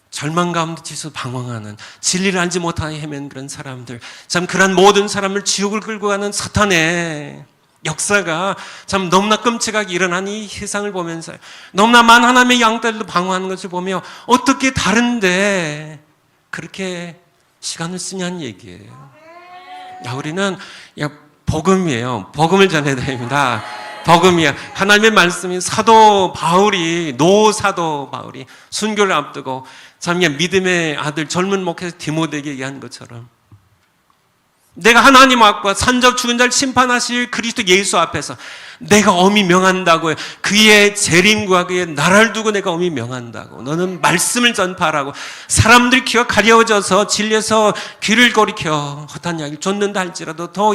절망 가운데 지쳐 방황하는, 진리를 알지 못하게 헤맨 그런 사람들, 참 그런 모든 사람을 지옥을 끌고 가는 사탄의 역사가 참 너무나 끔찍하게 일어난 이 세상을 보면서 너무나 많은 하나님의 양떼들도 방황하는 것을 보며 어떻게 다른데 그렇게 시간을 쓰냐는 얘기예요. 우리는 복음이에요. 복음을 전해야 됩니다. 복음이야. 하나님의 말씀이 사도 바울이, 노사도 바울이 순교를 앞두고 참 믿음의 아들 젊은 목회자 디모데에게 얘기한 것처럼, 내가 하나님 앞과 산적 죽은 자를 심판하실 그리스도 예수 앞에서 내가 엄히 명한다고요. 그의 재림과 그의 나라를 두고 내가 엄히 명한다고. 너는 말씀을 전파하라고. 사람들이 귀가 가려워져서 진리에서 귀를 거리켜 헛한 이야기를 쫓는다 할지라도 더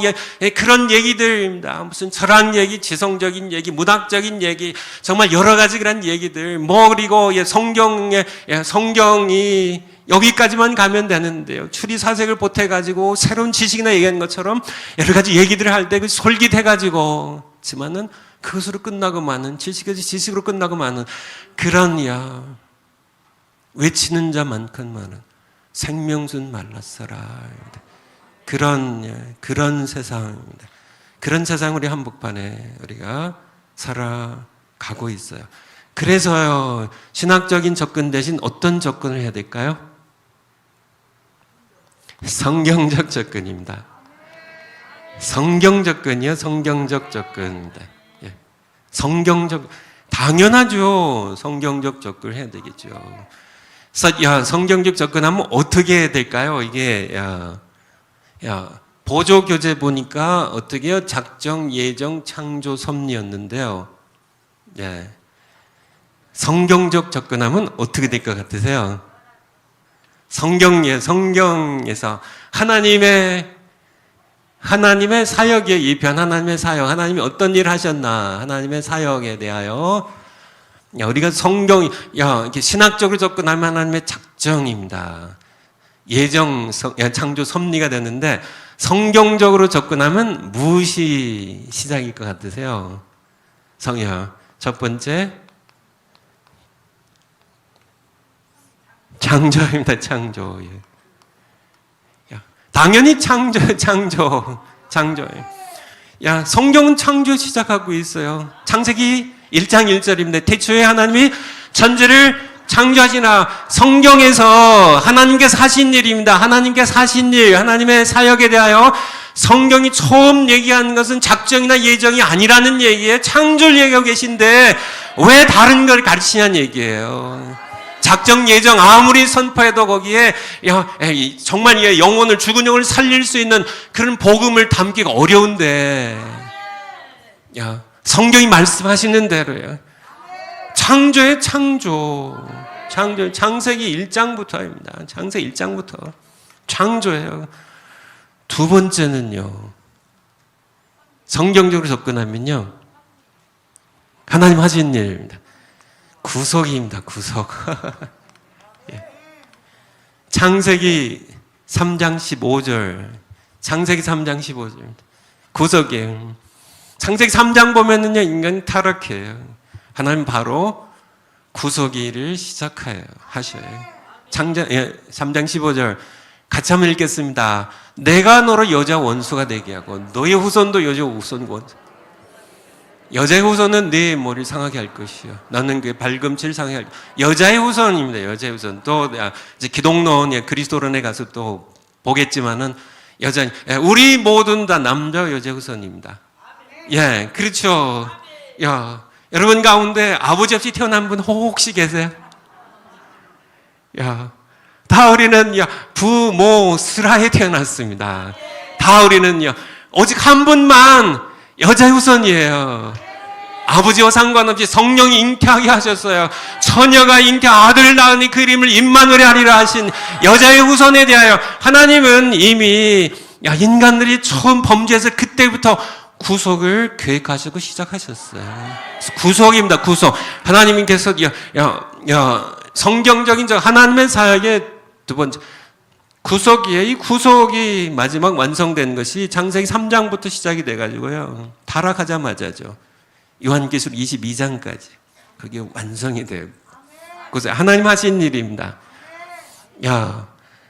그런 얘기들입니다. 무슨 철학 얘기, 지성적인 얘기, 문학적인 얘기, 정말 여러 가지 그런 얘기들. 그리고 성경이 여기까지만 가면 되는데요. 추리사색을 보태가지고 새로운 지식이나 얘기한 것처럼 여러 가지 얘기들을 할 때 그 솔깃해가지고, 지만은 그것으로 끝나고 마는, 지식으로 끝나고 마는 그런 외치는 자만큼만은 생명순 말랐어라. 그런 세상입니다. 그런 세상 우리 한복판에 우리가 살아가고 있어요. 그래서요, 신학적인 접근 대신 어떤 접근을 해야 될까요? 성경적 접근입니다. 성경 접근이요, 성경적 접근입니다. 당연하죠. 성경적 접근을 해야 되겠죠. 그래서 성경적 접근하면 어떻게 해야 될까요? 이게 보조교재 보니까 어떻게 해요? 작정, 예정, 창조, 섭리였는데요. 성경적 접근하면 어떻게 될 것 같으세요? 성경에서 하나님의 사역의 이편, 하나님의 사역, 하나님이 어떤 일을 하셨나, 하나님의 사역에 대하여 우리가 이렇게 신학적으로 접근하면 하나님의 작정입니다. 예정, 창조, 섭리가 되는데, 성경적으로 접근하면 무엇이 시작일 것 같으세요? 첫 번째, 창조입니다. 창조. 당연히 창조예요. 성경은 창조 시작하고 있어요. 창세기 1장 1절입니다. 태초에 하나님이 천지를 창조하시나. 성경에서 하나님께서 하신 일입니다. 하나님께서 하신 일, 하나님의 사역에 대하여 성경이 처음 얘기하는 것은 작정이나 예정이 아니라는 얘기예요. 창조를 얘기하고 계신데 왜 다른 걸 가르치냐는 얘기예요. 작정, 예정 아무리 선포해도 거기에 정말 영혼을, 죽은 영혼을 살릴 수 있는 그런 복음을 담기가 어려운데, 성경이 말씀하시는 대로요. 창조의 창조. 창세기 1장부터입니다. 창세기 1장부터 창조예요. 두 번째는요, 성경적으로 접근하면요, 하나님 하신 일입니다. 구속입니다. 구속. 창세기 3장 15절. 창세기 3장 15절. 구속이에요. 창세기 3장 보면은요, 인간이 타락해요. 하나님 바로 구속기를 시작하셔요. 3장 15절. 같이 한번 읽겠습니다. 내가 너로 여자 원수가 되게 하고 너의 후손도 여자 후손 원수. 여자의 후손은 네 머리를 상하게 할 것이요. 너는 그 발꿈치를 상하게 할 것이요. 여자의 후손입니다. 여자의 후손. 또 이제 기독론, 그리스도론에 가서 또 보겠지만은 여자, 우리 모든 다 남자 여자 후손입니다. 예, 그렇죠. 야, 여러분 가운데 아버지 없이 태어난 분 혹시 계세요? 야, 다 우리는 부모 슬하에 태어났습니다. 다 우리는요, 오직 한 분만 여자의 후손이에요. 아버지와 상관없이 성령이 잉태하게 하셨어요. 처녀가 잉태 아들을 낳으니 그 이름을 임마누엘 하리라 하신 여자의 후손에 대하여 하나님은 이미 인간들이 처음 범죄해서 그때부터 구속을 계획하시고 시작하셨어요. 구속입니다. 구속. 하나님께서 성경적인 하나님의 사역의 두 번째 구속이에요. 이 구속이 마지막 완성된 것이 창세기 3장부터 시작이 돼가지고요. 타락하자마자죠. 요한계시록 22장까지 그게 완성이 돼요. 그래서 하나님 하신 일입니다.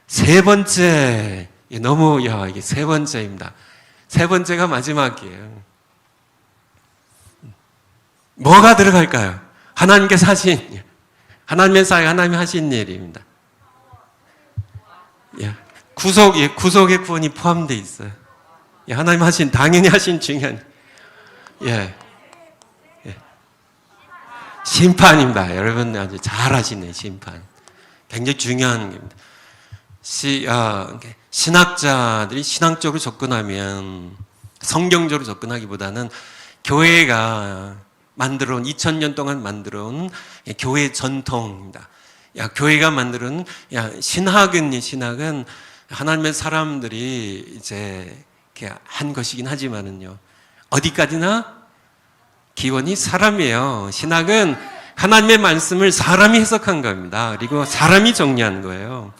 세 번째 너무 이게 세 번째입니다. 세 번째가 마지막이에요. 뭐가 들어갈까요? 하나님께서 하신 일. 하나님의 사역, 하나님이 하신 일입니다. 구속의 구원이 포함되어 있어요. 하나님 하신, 당연히 하신 중요한, 심판입니다. 여러분 아주 잘 하시네, 심판. 굉장히 중요한 겁니다. 신학자들이 신앙적으로 접근하면, 성경적으로 접근하기보다는 교회가 만들어온, 2000년 동안 만들어온 교회 전통입니다. 교회가 만드는 신학은 하나님의 사람들이 이제 한 것이긴 하지만은요, 어디까지나 기원이 사람이에요. 신학은 하나님의 말씀을 사람이 해석한 겁니다. 그리고 사람이 정리한 거예요.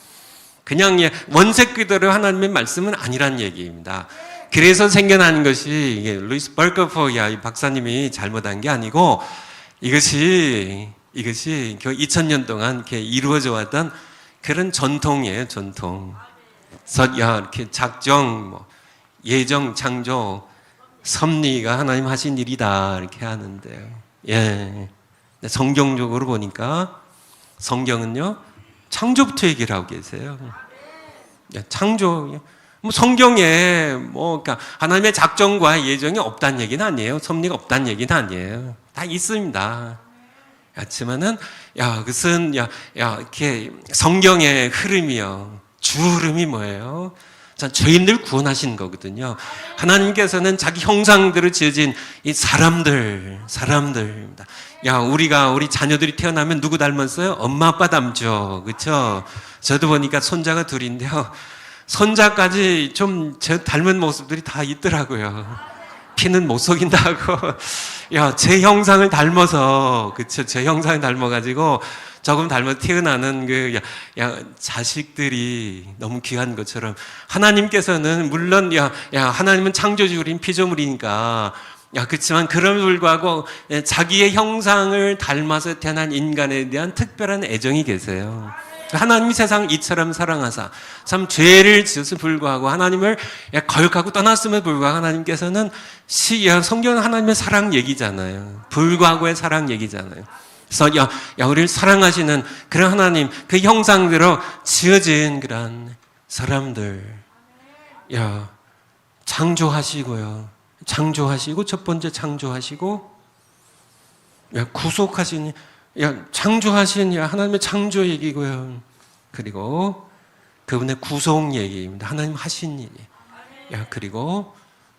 그냥 원색 그대로 하나님의 말씀은 아니란 얘기입니다. 그래서 생겨난 것이 루이스 벌커퍼 박사님이 잘못한 게 아니고 이것이 2000년 동안 이렇게 이루어져 왔던 그런 전통이에요, 전통. 이렇게 작정, 예정, 창조, 섭리가 하나님 하신 일이다, 이렇게 하는데요. 성경적으로 보니까 성경은요, 창조부터 얘기를 하고 계세요. 창조. 성경에 그러니까 하나님의 작정과 예정이 없다는 얘기는 아니에요. 섭리가 없다는 얘기는 아니에요. 다 있습니다. 그렇지만은 그것은 이렇게 성경의 흐름이요. 주 흐름이 뭐예요? 죄인들 구원하신 거거든요. 하나님께서는 자기 형상대로 지어진 이 사람들입니다. 우리 자녀들이 태어나면 누구 닮았어요? 엄마 아빠 닮죠. 그렇죠? 저도 보니까 손자가 둘인데요. 손자까지 좀 제 닮은 모습들이 다 있더라고요. 피는 못 속인다고. 제 형상을 닮아서, 그쵸? 제 형상을 닮아가지고 조금 닮아 태어나는 자식들이 너무 귀한 것처럼 하나님께서는 물론, 하나님은 창조주인 피조물이니까, 그렇지만 그럼에도 불구하고 자기의 형상을 닮아서 태어난 인간에 대한 특별한 애정이 계세요. 하나님이 세상을 이처럼 사랑하사 참 죄를 지어서 불구하고 하나님을 거역하고 떠났음에 불구하고 하나님께서는 성경은 하나님의 사랑 얘기잖아요. 불구하고의 사랑 얘기잖아요. 그래서 우리를 사랑하시는 그런 하나님, 그 형상대로 지어진 그런 사람들, 창조하시고요. 창조하시고 첫 번째 창조하시고 구속하시니 창조하신 하나님의 창조 얘기고요. 그리고 그분의 구속 얘기입니다. 하나님 하신 일이. 그리고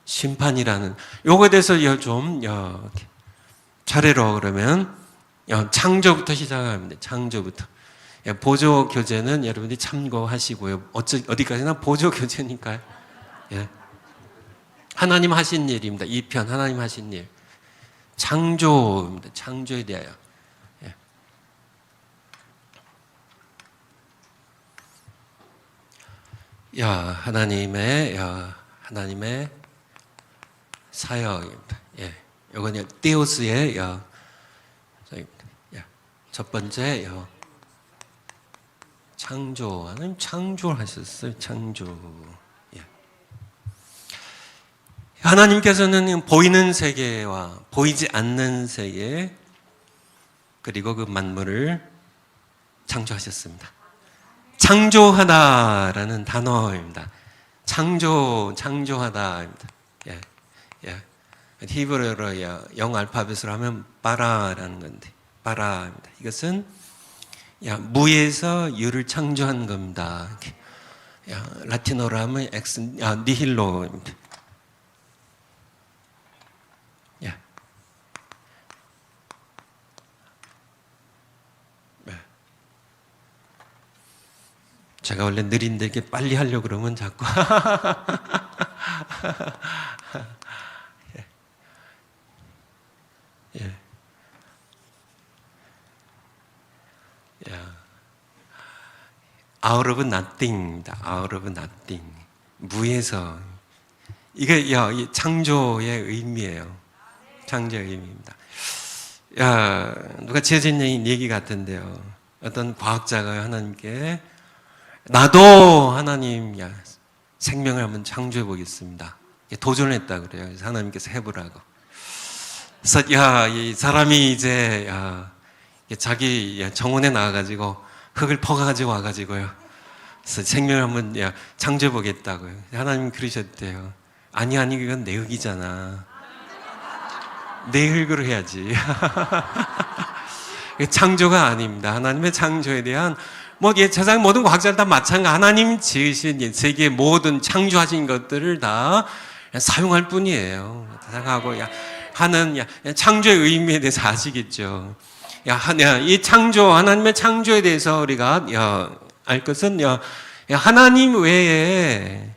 심판이라는 요거에 대해서 좀 차례로 그러면 창조부터 시작합니다. 창조부터. 보조 교재는 여러분들이 참고하시고요. 어디까지나 보조 교재니까요. 하나님 하신 일입니다. 2편 하나님 하신 일. 창조입니다. 창조에 대하여. 하나님의 사역입니다. 이건 띠오스의 첫 번째 창조. 하나님 창조하셨어요. 창조. 하나님께서는 보이는 세계와 보이지 않는 세계 그리고 그 만물을 창조하셨습니다. 창조하다라는 단어입니다. 창조하다입니다. 히브리어로 영 알파벳으로 하면 바라라는 건데, 바라입니다. 이것은 무에서 유를 창조한 겁니다. 라틴어로 하면 니힐로입니다. 제가 원래 느린데 이렇게 빨리 하려고 그러면 자꾸 Out of nothing입니다. Out of nothing. 무에서. 이게 이 창조의 의미예요. 창조의 의미입니다. 누가 지어진 얘기 같은데요. 어떤 과학자가 하나님께 나도 하나님 생명을 한번 창조해 보겠습니다. 도전했다 그래요. 그래서 하나님께서 해보라고. 그래서 이 사람이 이제 자기 정원에 나와가지고 흙을 퍼가지고 와가지고요. 그래서 생명을 한번 창조해 보겠다고요. 하나님 그러셨대요. 아니 그건 내 흙이잖아. 내 흙으로 해야지. 창조가 아닙니다. 하나님의 창조에 대한 세상 모든 과학자들 다 마찬가지. 하나님 지으신 세계 모든 창조하신 것들을 다 사용할 뿐이에요. 생각하고 하는 창조의 의미에 대해서 아시겠죠? 이 창조, 하나님의 창조에 대해서 우리가 알 것은 하나님 외에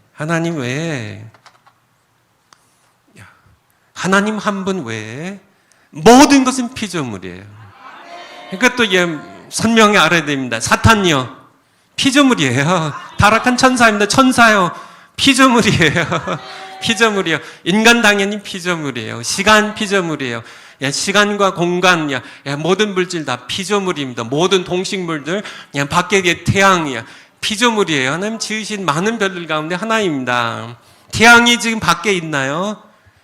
하나님 한 분 외에 모든 것은 피조물이에요. 그것도 선명히 알아야 됩니다. 사탄이요, 피조물이에요. 타락한 천사입니다. 천사요, 피조물이에요. 피조물이요. 인간 당연히 피조물이에요. 시간 피조물이에요. 시간과 공간, 모든 물질 다 피조물입니다. 모든 동식물들, 밖에 태양이야, 피조물이에요. 하나님 지으신 많은 별들 가운데 하나입니다. 태양이 지금 밖에 있나요?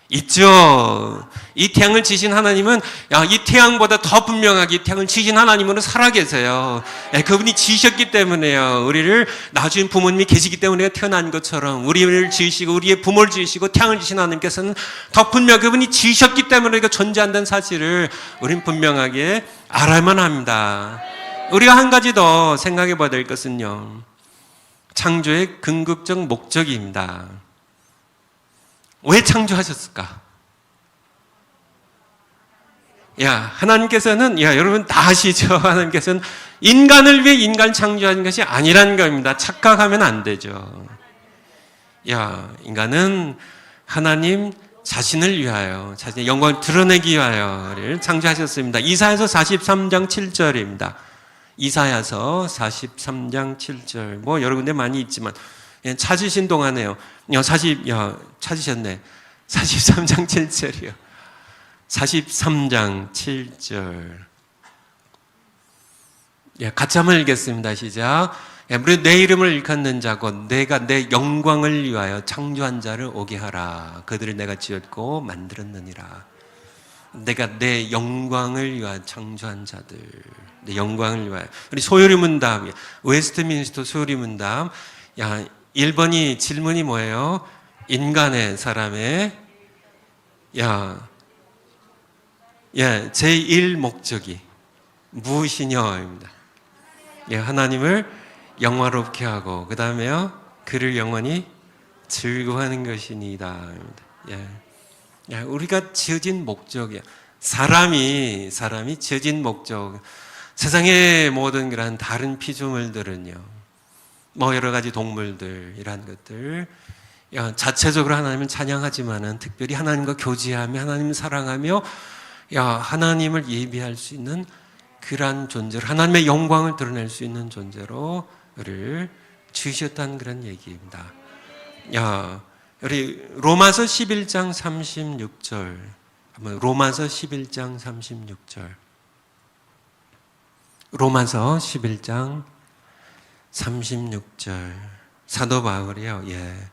있죠. 이 태양을 지신 하나님은 이 태양보다 더 분명하게 이 태양을 지신 하나님은 살아계세요. 그분이 지으셨기 때문에요. 우리를 낳아주신 부모님이 계시기 때문에 우리가 태어난 것처럼 우리를 지으시고 우리의 부모를 지으시고 태양을 지신 하나님께서는 더 분명 그분이 지으셨기 때문에 우리가 존재한다는 사실을 우리는 분명하게 알아야만 합니다. 우리가 한 가지 더 생각해 봐야 될 것은요, 창조의 궁극적 목적입니다. 왜 창조하셨을까? 하나님께서는, 여러분 다 아시죠? 하나님께서는 인간을 위해 인간을 창조하신 것이 아니라는 겁니다. 착각하면 안 되죠. 인간은 하나님 자신을 위하여, 자신의 영광을 드러내기 위하여를 창조하셨습니다. 이사야서 43장 7절입니다. 이사야서 43장 7절. 여러 군데 많이 있지만, 찾으신 동안에요. 찾으셨네. 43장 7절이요. 43장 7절. 같이 한번 읽겠습니다. 시작. 무릇 내 이름을 일컫는 자곧 내가 내 영광을 위하여 창조한 자를 오게 하라. 그들을 내가 지었고 만들었느니라. 내가 내 영광을 위하여 창조한 자들. 내 영광을 위하여. 우리 소요리 문답, 웨스트민스터 소요리 문답. 1번이 질문이 뭐예요? 인간의 사람의 제1 목적이 무엇이냐입니다. 하나님을 영화롭게 하고 그 다음에요, 그를 영원히 즐거워하는 것이니이다. 우리가 지어진 목적이야. 사람이 지어진 목적. 세상의 모든 그런 다른 피조물들은요, 여러 가지 동물들, 이러한 것들, 자체적으로 하나님을 찬양하지만은 특별히 하나님과 교제하며 하나님을 사랑하며 하나님을 예비할 수 있는 그러한 존재로, 하나님의 영광을 드러낼 수 있는 존재로 우리를 주셨다는 그런 얘기입니다. 야, 우리 로마서 11장 36절. 한번 로마서 11장 36절. 로마서 11장 36절. 사도 바울이요. 예.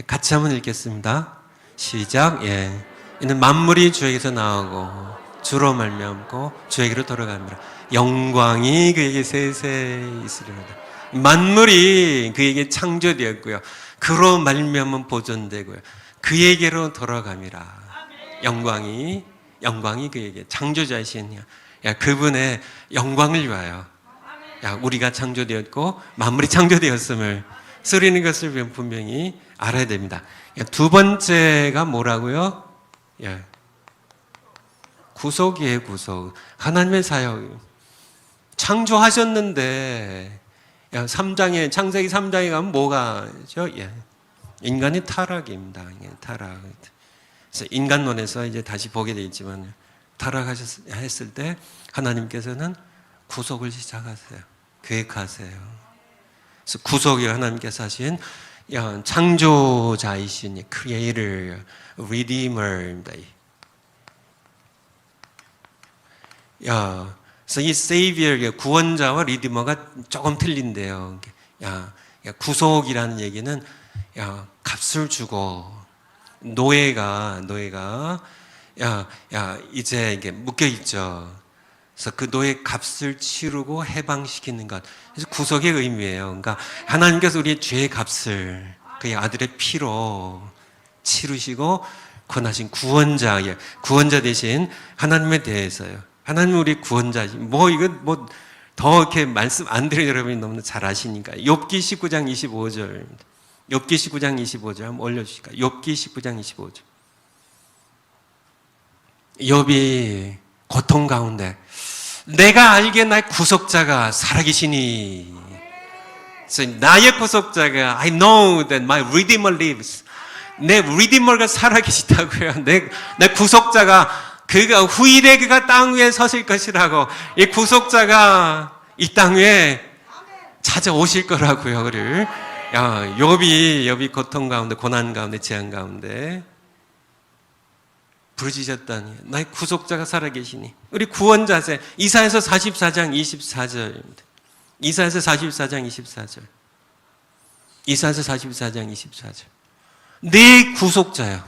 같이 한번 읽겠습니다. 시작. 예. 이는 만물이 주에게서 나오고 주로 말미암고 주에게로 돌아갑니다. 영광이 그에게 세세 있으리로다. 만물이 그에게 창조되었고요. 그로 말미암은 보존되고요. 그에게로 돌아갑니다. 영광이 그에게 창조자이신 그분의 영광을 위하여 우리가 창조되었고 만물이 창조되었음을 쓰리는 것을 분명히 알아야 됩니다. 두 번째가 뭐라고요? 구속이에요. 구속. 하나님의 사역. 창조하셨는데 3장에 창세기 3장에 가면 뭐가죠? 인간의 타락입니다. 타락. 그래서 인간론에서 이제 다시 보게 되겠지만 타락했을 때 하나님께서는 구속을 시작하세요. 계획하세요. 그래서 구속이 하나님께서 하신 창조자이신 Creator, Redeemer입니다. 그래서 이 Savior, 구원자와 리디머가 조금 틀린데요. 구속이라는 얘기는 값을 주고 노예가 이제 이게 묶여 있죠. 그래서 그 노예 값을 치르고 해방시키는 것. 그래서 구속의 의미예요. 그러니까 하나님께서 우리의 죄의 값을 그의 아들의 피로 치르시고 권하신 구원자 대신 하나님에 대해서요. 하나님 우리 구원자신. 이거 더 이렇게 말씀 안 드려 여러분이 너무 잘 아시니까. 욥기 19장 25절입니다. 욥기 19장 25절 한번 올려주실까요? 욥기 19장 25절. 욥이 고통 가운데 내가 알기에 나의 구속자가 살아계시니. 나의 구속자가 I know that my Redeemer lives. 내 리디머가 살아계시다고요. 내 구속자가 그가 후일에 그가 땅 위에 서실 것이라고. 이 구속자가 이 땅 위에 찾아오실 거라고요. 그를 욥이 고통 가운데 고난 가운데 재앙 가운데 부르짖었다니 나의 구속자가 살아계시니. 우리 구원자세 이사야서 44장 24절입니다. 이사야서 44장 24절. 이사야서 44장 24절. 네 구속자여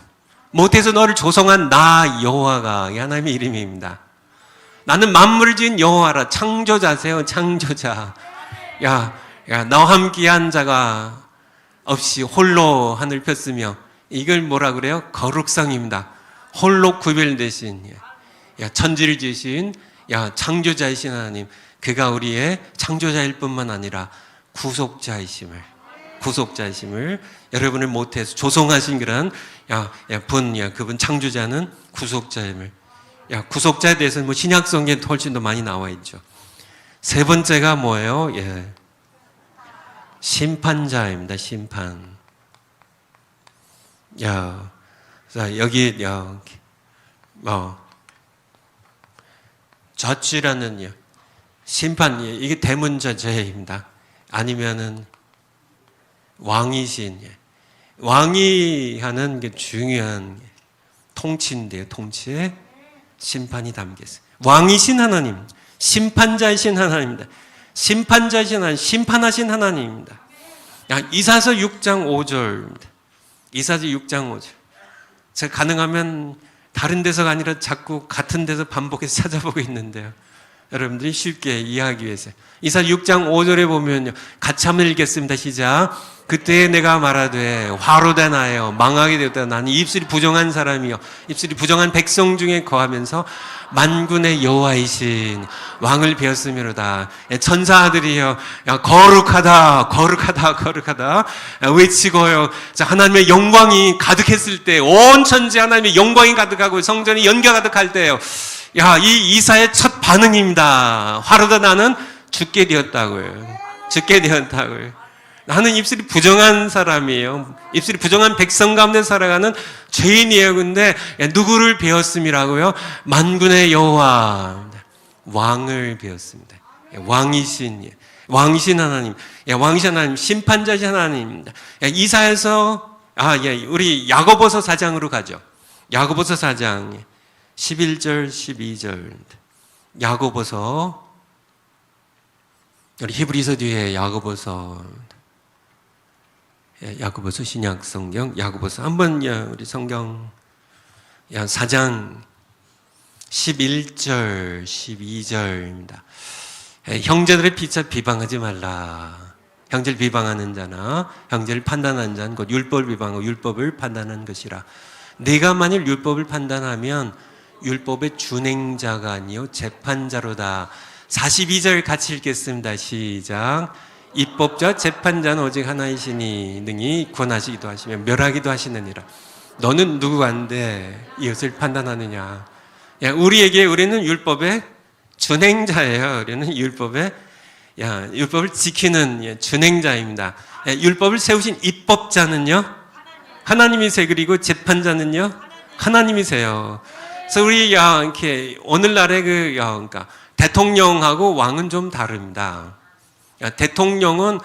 못해서 너를 조성한 나 여호와가 하나님의 이름입니다. 나는 만물을 지은 여호와라. 창조자세요. 창조자. 나와 함께한 자가 없이 홀로 하늘 폈으며 이걸 뭐라 그래요? 거룩상입니다. 홀로 구별되신 천지를 지으신 창조자이신 하나님. 그가 우리의 창조자일 뿐만 아니라 구속자이심을 여러분을 못해서 조성하신 그런 그분 창조자는 구속자임을. 구속자에 대해서는 신약 성경에 훨씬 더 많이 나와 있죠. 세 번째가 뭐예요? 심판자입니다. 심판. 여기 저치라는 심판. 이게 대문자제입니다. 아니면은 왕이신. 왕이 하는 게 중요한 통치인데요. 통치에 심판이 담겨 있어요. 왕이신 하나님, 심판자이신 하나님입니다. 심판자이신 하나님, 심판하신 하나님입니다. 이사서 6장 5절입니다. 이사서 6장 5절. 제가 가능하면 다른 데서가 아니라 자꾸 같은 데서 반복해서 찾아보고 있는데요. 여러분들이 쉽게 이해하기 위해서. 이사 6장 5절에 보면요. 같이 한번 읽겠습니다. 시작. 그때 내가 말하되 화로 된 하여 망하게 되었다. 나는 입술이 부정한 사람이요 입술이 부정한 백성 중에 거하면서 만군의 여호와이신 왕을 배웠으므로다. 천사들이여 거룩하다 거룩하다 거룩하다 외치고요. 하나님의 영광이 가득했을 때 온 천지 하나님의 영광이 가득하고 성전이 연기가 가득할 때요. 이 이사의 첫 반응입니다. 화로다 나는 죽게 되었다고요. 죽게 되었다고요. 나는 입술이 부정한 사람이에요. 입술이 부정한 백성 가운데 살아가는 죄인이에요. 근데 누구를 배웠음이라고요? 만군의 여호와 왕을 배웠습니다. 왕이신 하나님, 왕이신 하나님, 심판자신 하나님입니다. 이사야서 우리 야고보서 4장으로 가죠. 야고보서 4장 11절 12절. 야고보서, 우리 히브리서 뒤에 야고보서 신약 성경 야고보서 한번 우리 성경 4장 11절 12절입니다. 형제들의 피차 비방하지 말라. 형제를 비방하는 자나 형제를 판단하는 자는 곧 율법을 비방하고 율법을 판단하는 것이라. 네가 만일 율법을 판단하면 율법의 준행자가 아니요 재판자로다. 42절 같이 읽겠습니다. 시작. 입법자 재판자는 오직 하나이시니 능히 구원하시기도 하시며 멸하기도 하시느니라. 너는 누구한데 이것을 판단하느냐. 우리는 율법의 준행자예요. 우리는 율법을 지키는 지키는 율법을 세우신 입법자는요 하나님이세요. 그리고 재판자는요 하나님이세요. 그래서 우리 이렇게 오늘날의 그러니까 대통령하고 왕은 좀 다릅니다. 대통령은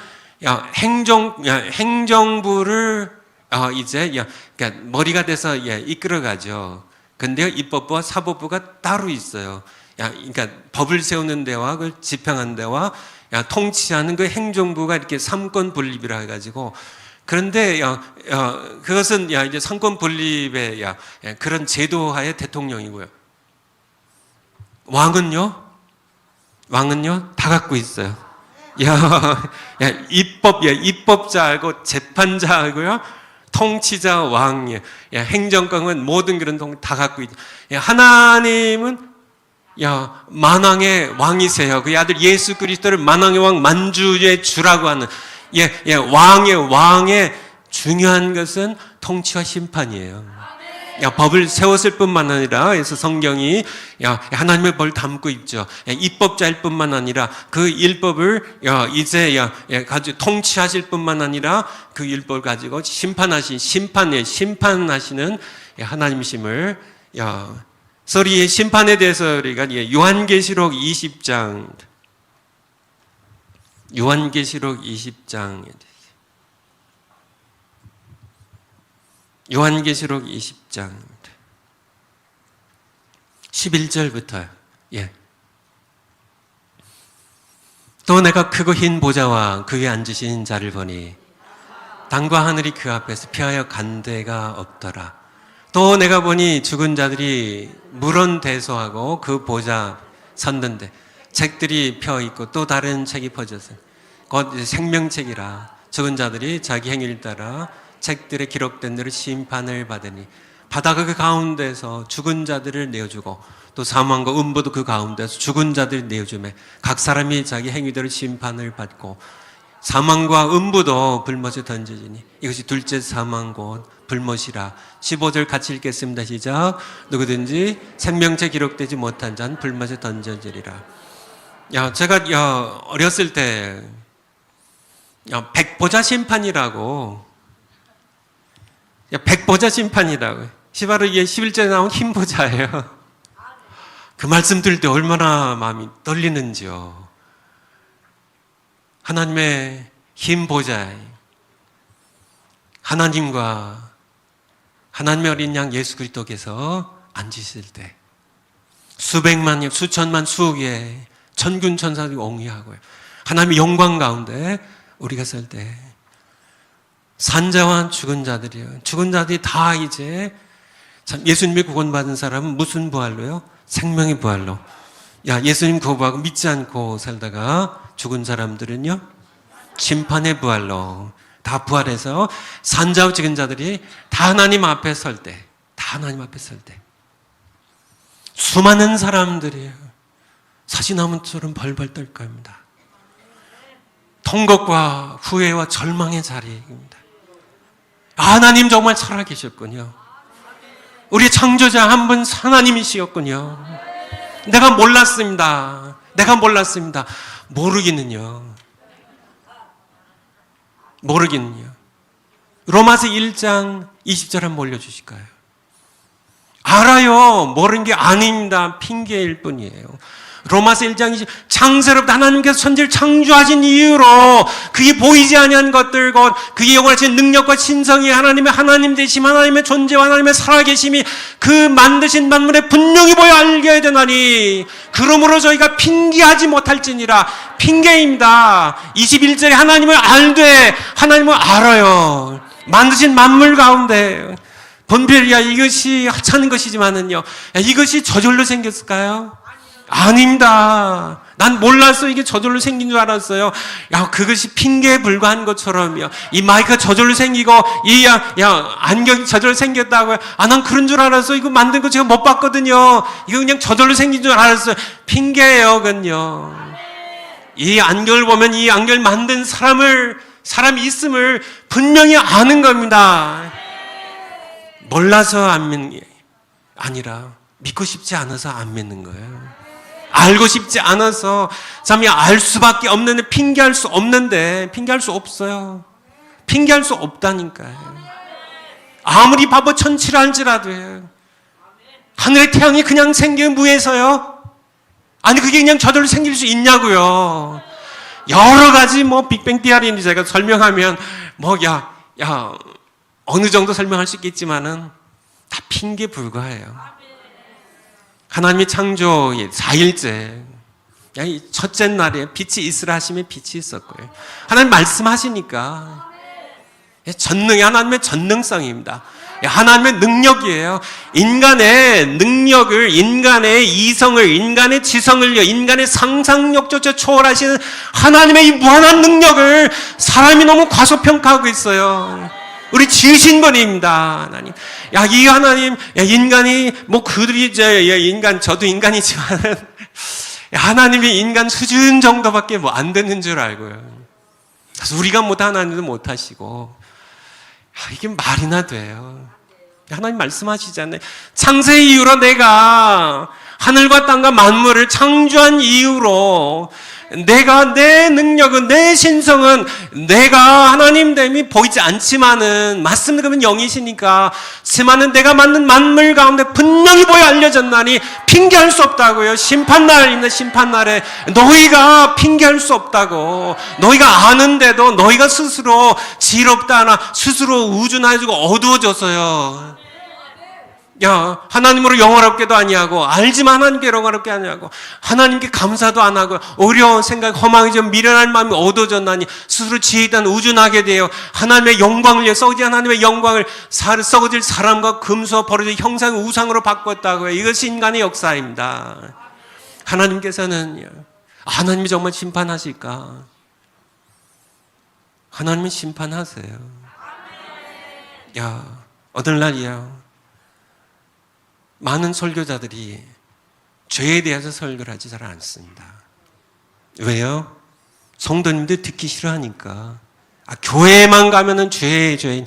행정부를 그러니까 머리가 돼서 이끌어가죠. 근데 입법부와 사법부가 따로 있어요. 그러니까 법을 세우는 데와 그걸 집행하는 데와 통치하는 그 행정부가 이렇게 삼권 분립이라 해가지고, 그런데 그것은 이제 삼권 분립의 그런 제도하에 대통령이고요. 왕은요 다 갖고 있어요. 입법자하고 재판자하고요, 통치자, 왕, 행정권은 모든 그런 다 갖고 있죠. 하나님은 만왕의 왕이세요. 그 아들 예수 그리스도를 만왕의 왕, 만주의 주라고 하는 왕의 중요한 것은 통치와 심판이에요. 법을 세웠을 뿐만 아니라, 그래서 성경이 하나님의 법을 담고 있죠. 입법자일 뿐만 아니라 그 율법을 이제 가지고 통치하실 뿐만 아니라 그 율법을 가지고 심판하시는 하나님이심을. 서리의 심판에 대해서 우리가 요한계시록 20장 요한계시록 20장 11절부터. 또 내가 크고 흰 보좌와 그 위에 앉으신 자를 보니 땅과 하늘이 그 앞에서 피하여 간 데가 없더라. 또 내가 보니 죽은 자들이 물론대소하고 그 보좌 섰는데 책들이 펴 있고 또 다른 책이 퍼져서 곧 생명책이라. 죽은 자들이 자기 행위를 따라 책들에 기록된 대로 심판을 받으니 바다가 그 가운데서 죽은 자들을 내어주고 또 사망과 음부도 그 가운데서 죽은 자들을 내어주매 각 사람이 자기 행위대로 심판을 받고 사망과 음부도 불못에 던져지니 이것이 둘째 사망 곧 불못이라. 15절 같이 읽겠습니다. 시작. 누구든지 생명책 기록되지 못한 자는 불못에 던져지리라. 제가 어렸을 때 백보자 심판이라고 바로 이게 11절에 나온 흰 보자예요. 그 말씀 들을 때 얼마나 마음이 떨리는지요. 하나님의 흰 보좌에 하나님과 하나님의 어린 양 예수 그리스도께서 앉으실 때 수백만, 수천만, 수억의 천군 천사들이 옹이하고요, 하나님의 영광 가운데 우리가 설 때 산자와 죽은 자들이 다 이제 예수님의 구원받은 사람은 무슨 부활로요? 생명의 부활로. 예수님 거부하고 믿지 않고 살다가 죽은 사람들은요 심판의 부활로 다 부활해서 산자와 죽은 자들이 다 하나님 앞에 설 때, 수많은 사람들이 사시나무처럼 벌벌 떨 겁니다. 통곡과 후회와 절망의 자리입니다. 하나님 정말 살아계셨군요. 우리 창조자 한 분 하나님이시었군요. 내가 몰랐습니다. 모르기는요. 로마서 1장 20절 한번 올려주실까요? 알아요. 모르는 게 아닙니다. 핑계일 뿐이에요. 로마서 1장 창세로부터 하나님께서 천지를 창조하신 이유로 그게 보이지 아니한 것들 곧 그게 영원하신 능력과 신성이 하나님 되심 하나님의 존재와 하나님의 살아계심이 그 만드신 만물에 분명히 보여 알게 되나니 그러므로 저희가 핑계하지 못할지니라. 핑계입니다. 21절에 하나님을 알되 하나님을 알아요. 만드신 만물 가운데 분별이야 이것이 하찮은 것이지만은요, 야, 이것이 저절로 생겼을까요? 아닙니다. 난 몰랐어. 이게 저절로 생긴 줄 알았어요. 야, 그것이 핑계에 불과한 것처럼요. 이 마이크가 저절로 생기고, 안경이 저절로 생겼다고요. 아, 난 그런 줄 알았어. 이거 만든 거 제가 못 봤거든요. 이거 그냥 저절로 생긴 줄 알았어요. 핑계예요, 그건요. 이 안경을 보면 이 안경을 만든 사람이 있음을 분명히 아는 겁니다. 몰라서 안 믿는 게 아니라 믿고 싶지 않아서 안 믿는 거예요. 알고 싶지 않아서 참 알 수밖에 없는데 핑계할 수 없는데 핑계할 수 없어요. 핑계할 수 없다니까요. 아무리 바보 천치라 할지라도요. 하늘의 태양이 그냥 생긴 무에서요. 아니 그게 그냥 저절로 생길 수 있냐고요. 여러 가지 빅뱅 디아리니 제가 설명하면 어느 정도 설명할 수 있겠지만은 다 핑계 불과해요. 하나님이 창조 4일째 첫째 날에 빛이 있으라 하시면 빛이 있었고요. 하나님 말씀하시니까 전능이 하나님의 전능성입니다. 하나님의 능력이에요. 인간의 능력을, 인간의 이성을, 인간의 지성을요, 인간의 상상력조차 초월하시는 하나님의 이 무한한 능력을 사람이 너무 과소평가하고 있어요. 우리 지으신 분입니다, 하나님. 이 하나님, 인간이, 그들이 저도 인간이지만, 하나님이 인간 수준 정도밖에 안 되는 줄 알고요. 그래서 우리가 하나님도 못하시고, 이게 말이나 돼요. 하나님 말씀하시잖아요. 창세 이후로 내가 하늘과 땅과 만물을 창조한 이후로 내가 내 능력은 내 신성은 내가 하나님됨이 보이지 않지만은 맞습니다. 그러면 영이시니까 하지만은 내가 만든 만물 가운데 분명히 보여 알려졌나니 핑계할 수 없다고요. 심판날입니다. 심판날에 너희가 핑계할 수 없다고. 너희가 아는데도 너희가 스스로 지혜롭다 하나 스스로 우준해지고 어두워져서요. 하나님으로 영화롭게도 아니하고 알지만 하나님께 영화롭게 아니하고 하나님께 감사도 안 하고 오히려 생각 허망이 좀 미련한 마음이 어두워졌나니 스스로 지혜 있다는 우준하게 되어 하나님의 영광을 썩어질 하나님의 영광을 썩어질 사람과 금수와 버려질 형상의 우상으로 바꿨다고요. 이것이 인간의 역사입니다. 하나님께서는 하나님이 정말 심판하실까? 하나님은 심판하세요. 오늘날이요. 많은 설교자들이 죄에 대해서 설교를 하지 잘 않습니다. 왜요? 성도님들 듣기 싫어하니까. 교회만 가면은 죄인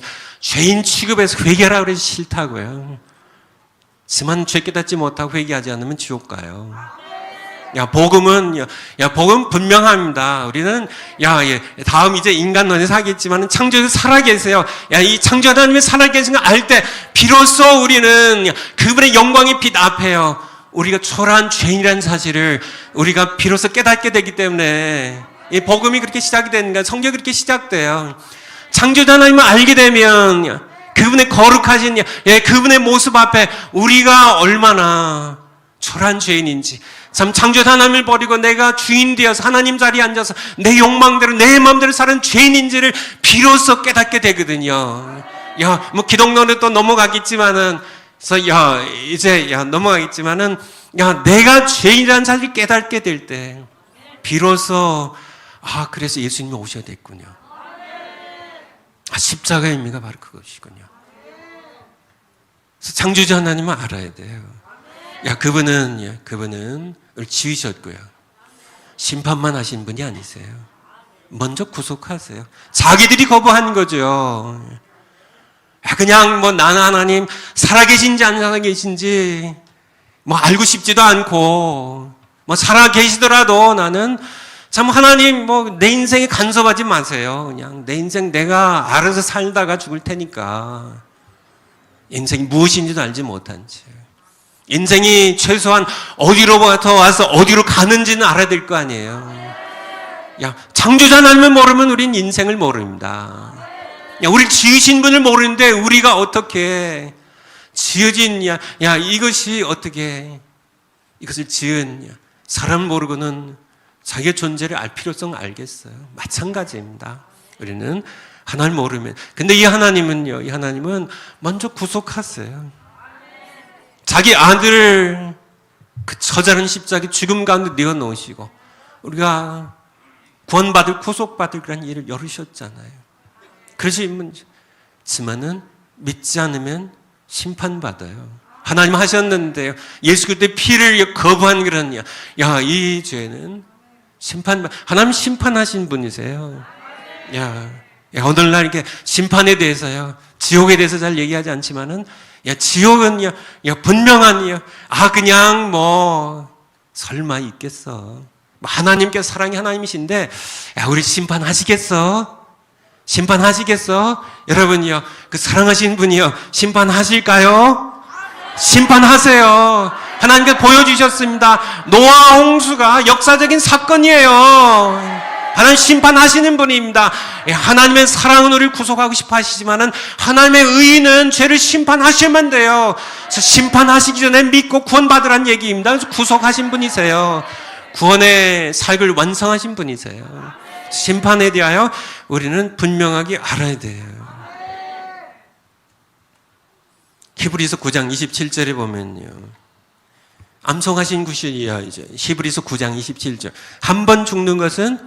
취급해서 회개하라고 그래서 싫다고요. 하지만 죄 깨닫지 못하고 회개하지 않으면 지옥 가요. 복음 분명합니다. 우리는, 다음 이제 인간론에서 하겠지만, 창조에서 살아계세요. 이 창조 하나님이 살아계신 걸 알 때, 비로소 우리는 그분의 영광의 빛 앞에요. 우리가 초라한 죄인이라는 사실을 우리가 비로소 깨닫게 되기 때문에, 이 복음이 그렇게 시작이 되는 거예요. 성경이 그렇게 시작돼요. 창조 하나님을 알게 되면, 그분의 거룩하신, 그분의 모습 앞에 우리가 얼마나 초라한 죄인인지, 참 창조자 하나님을 버리고 내가 주인 되어서 하나님 자리에 앉아서 내 욕망대로 내 마음대로 사는 죄인인지를 비로소 깨닫게 되거든요. 기독론으로 또 넘어가겠지만은, 넘어가겠지만은, 내가 죄인이라는 사실을 깨닫게 될 때, 비로소, 그래서 예수님이 오셔야 됐군요. 십자가의 의미가 바로 그것이군요. 그래서 창조자 하나님은 알아야 돼요. 그분은 우리 지으셨고요. 심판만 하신 분이 아니세요. 먼저 구속하세요. 자기들이 거부한 거죠. 그냥 나는 하나님 살아계신지 안 살아계신지 알고 싶지도 않고 살아계시더라도 나는 참 하나님 내 인생에 간섭하지 마세요. 그냥 내 인생 내가 알아서 살다가 죽을 테니까 인생이 무엇인지도 알지 못한 채 인생이 최소한 어디로부터 와서 어디로 가는지는 알아야 될 거 아니에요. 야, 창조자 하나님을 모르면 우린 인생을 모릅니다. 야, 우리 지으신 분을 모르는데 우리가 어떻게 지어진 이것이 어떻게 이것을 지은 사람 모르고는 자기의 존재를 알 필요성을 알겠어요. 마찬가지입니다. 우리는 하나님 모르면. 근데 이 하나님은 먼저 구속하세요. 자기 아들을 그 처자른 십자가 죽음 가운데 내어 놓으시고 우리가 구원받을 구속받을 그런 일을 열으셨잖아요. 그렇지만은 믿지 않으면 심판받아요. 하나님 하셨는데요. 예수 그리스도의 피를 거부한 그런 이 죄는 하나님 심판하신 분이세요. 오늘날 이렇게 심판에 대해서요, 지옥에 대해서 잘 얘기하지 않지만은 지옥은 분명한 그냥 설마 있겠어. 하나님께서 사랑의 하나님이신데 우리 심판하시겠어? 심판하시겠어? 여러분이요, 그 사랑하신 분이요, 심판하실까요? 심판하세요. 하나님께서 보여주셨습니다. 노아 홍수가 역사적인 사건이에요. 하나님 심판하시는 분입니다. 하나님의 사랑은 우리를 구속하고 싶어 하시지만은 하나님의 의는 죄를 심판하시면 돼요. 그래서 심판하시기 전에 믿고 구원받으란 얘기입니다. 그래서 구속하신 분이세요. 구원의 삶을 완성하신 분이세요. 심판에 대하여 우리는 분명하게 알아야 돼요. 히브리서 9장 27절에 보면요, 암송하신 구절이야. 이제 히브리서 9장 27절. 한 번 죽는 것은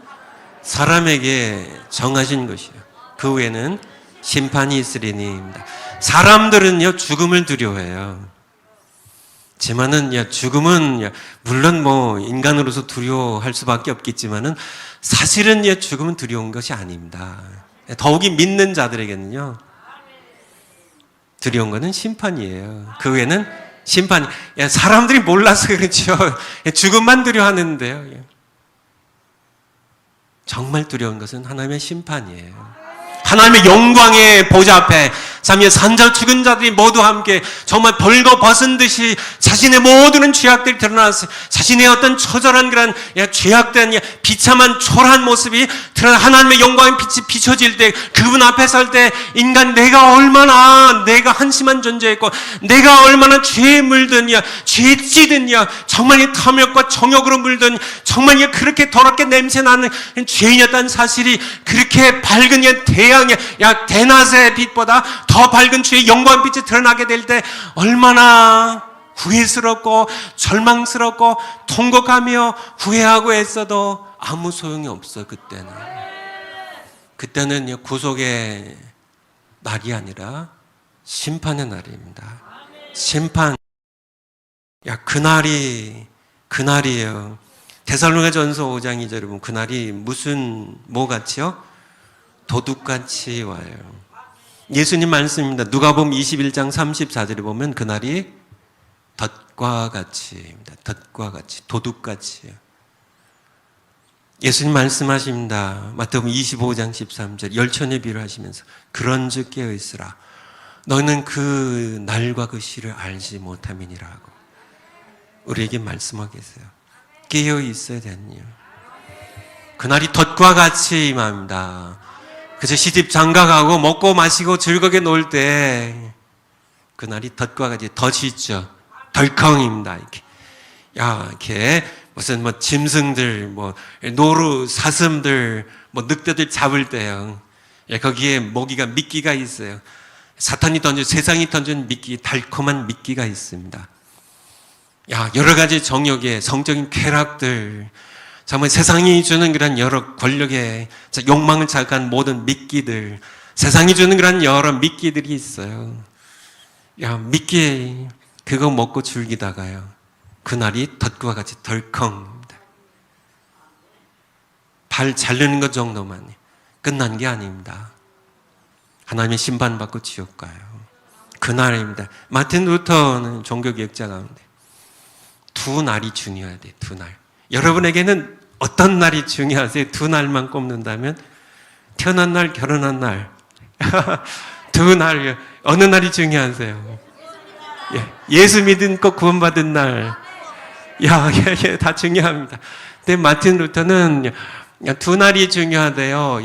사람에게 정하신 것이요, 그 후에는 심판이 있으리니입니다. 사람들은요 죽음을 두려워해요. 지만은 죽음은 물론 인간으로서 두려워할 수밖에 없겠지만은 사실은 죽음은 두려운 것이 아닙니다. 더욱이 믿는 자들에게는요 두려운 것은 심판이에요. 그 후에는 심판. 사람들이 몰라서 그렇죠. 죽음만 두려워하는데요, 정말 두려운 것은 하나님의 심판이에요. 하나님의 영광의 보좌 앞에 산자 죽은 자들이 모두 함께 정말 벌거벗은 듯이 자신의 모든 죄악들이 드러나서 자신의 어떤 처절한 그런 죄악된 비참한 초라한 모습이 드러나 하나님의 영광의 빛이 비춰질 때, 그분 앞에 설 때 인간 내가 한심한 존재였고 내가 얼마나 죄에 물든 죄에 찌든 정말 이 탐욕과 정욕으로 물든 정말 그렇게 더럽게 냄새나는 죄인이었다는 사실이 그렇게 밝은 태양의 대낮의 빛보다 더 밝은 주의 영광 빛이 드러나게 될 때 얼마나 후회스럽고 절망스럽고 통곡하며 후회하고 애써도 아무 소용이 없어. 그때는 구속의 날이 아니라 심판의 날입니다. 심판. 그날이에요. 데살로니가전서 5장 2절에 보면 그날이 뭐같이요? 도둑같이 와요. 예수님 말씀입니다. 누가복음 21장 34절에 보면 그날이 덫과 같이입니다. 덫과 같이, 도둑같이요. 예수님 말씀하십니다. 마태복음 25장 13절 열천의 비유를 하시면서 그런즉 깨어 있으라. 너는 그 날과 그 시를 알지 못함이니라고 우리에게 말씀하고 계세요. 깨어 있어야 되니요. 그날이 덫과 같이 임합니다. 그저 시집 장가가고 먹고 마시고 즐겁게 놀 때 그날이 덫과 같이, 덫이 있죠. 덜컹입니다. 이렇게 무슨 짐승들, 노루, 사슴들, 늑대들 잡을 때요. 거기에 모기가 미끼가 있어요. 세상이 던진 미끼, 달콤한 미끼가 있습니다. 여러 가지 정욕의 성적인 쾌락들, 정말 세상이 주는 그런 여러 권력의 욕망을 자극한 모든 미끼들, 세상이 주는 그런 여러 미끼들이 있어요. 미끼 그거 먹고 즐기다가요, 그날이 덫과 같이 덜컹입니다. 발 자르는 것 정도만 끝난 게 아닙니다. 하나님의 심판받고 지옥 가요. 그날입니다. 마틴 루터는 종교개혁자 가운데 두 날이 중요해야 돼요. 두 날. 여러분에게는 어떤 날이 중요하세요? 두 날만 꼽는다면 태어난 날, 결혼한 날 두 날, 어느 날이 중요하세요? 예수 믿은 것 구원받은 날. 다 중요합니다. 근데 마틴 루터는 두 날이 중요하대요.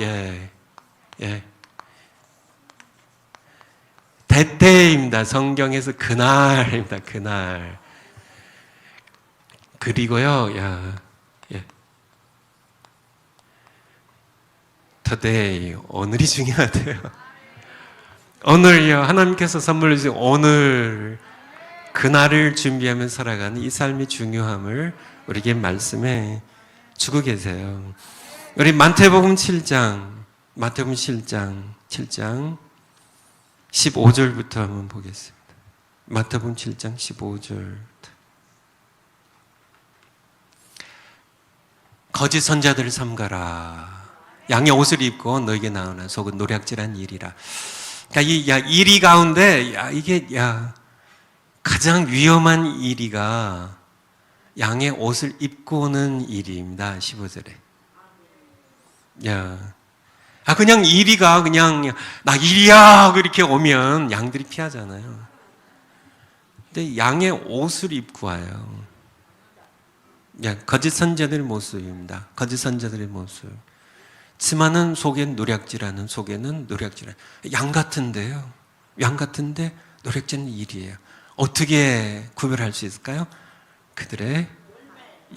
대때입니다. 성경에서 그날입니다. 그날. 그리고요, today, 오늘이 중요하대요. 오늘요, 하나님께서 선물로 주신 오늘, 그날을 준비하며 살아가는 이 삶의 중요함을 우리에게 말씀해 주고 계세요. 우리 마태복음 7장 15절부터 한번 보겠습니다. 마태복음 7장 15절. 거짓 선자들을 삼가라. 양의 옷을 입고 너에게 나오나 속은 노략질한 일이라. 그러니까 이리 가운데 이게 가장 위험한 일이가 양의 옷을 입고 오는 일입니다. 15절에. 그냥 이리가 그냥 나 이리야 그렇게 오면 양들이 피하잖아요. 근데 양의 옷을 입고 와요. 거짓 선자들의 모습입니다. 거짓 선자들의 모습. 치마는 속엔 노략질하는, 속에는 노략질하는. 양 같은데요. 양 같은데 노략질하는 일이에요. 어떻게 구별할 수 있을까요? 그들의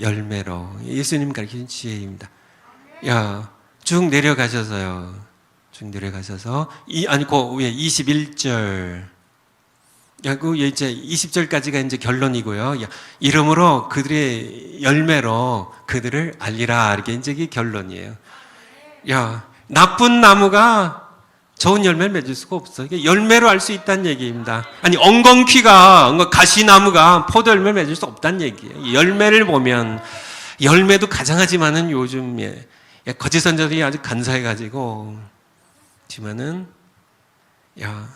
열매로. 예수님 가르치신 지혜입니다. 쭉 내려가셔서요. 쭉 내려가셔서 그 위에 21절. 그 이제 20절까지가 이제 결론이고요. 이름으로 그들의 열매로 그들을 알리라. 이렇게 이제 이게 결론이에요. 나쁜 나무가 좋은 열매를 맺을 수가 없어요. 열매로 알 수 있다는 얘기입니다. 엉겅퀴가, 가시나무가 포도 열매를 맺을 수 없다는 얘기예요. 열매를 보면, 열매도 가장하지만은 요즘, 거짓 선자들이 아주 간사해가지고, 지만은,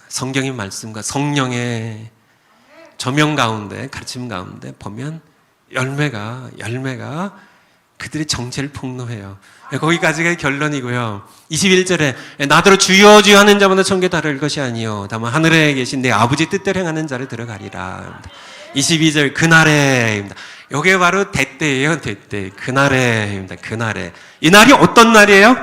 성경의 말씀과 성령의 조명 가운데, 가르침 가운데 보면, 열매가 그들의 정체를 폭로해요. 거기까지가 결론이고요. 21절에 나더러 주여 주여 하는 자마다 천국에 다를 것이 아니요 다만 하늘에 계신 내 아버지 뜻대로 행하는 자를 들어가리라. 22절 그날에입니다. 이게 바로 대때예요. 대때. 그날에입니다. 그날에. 이 날이 어떤 날이에요?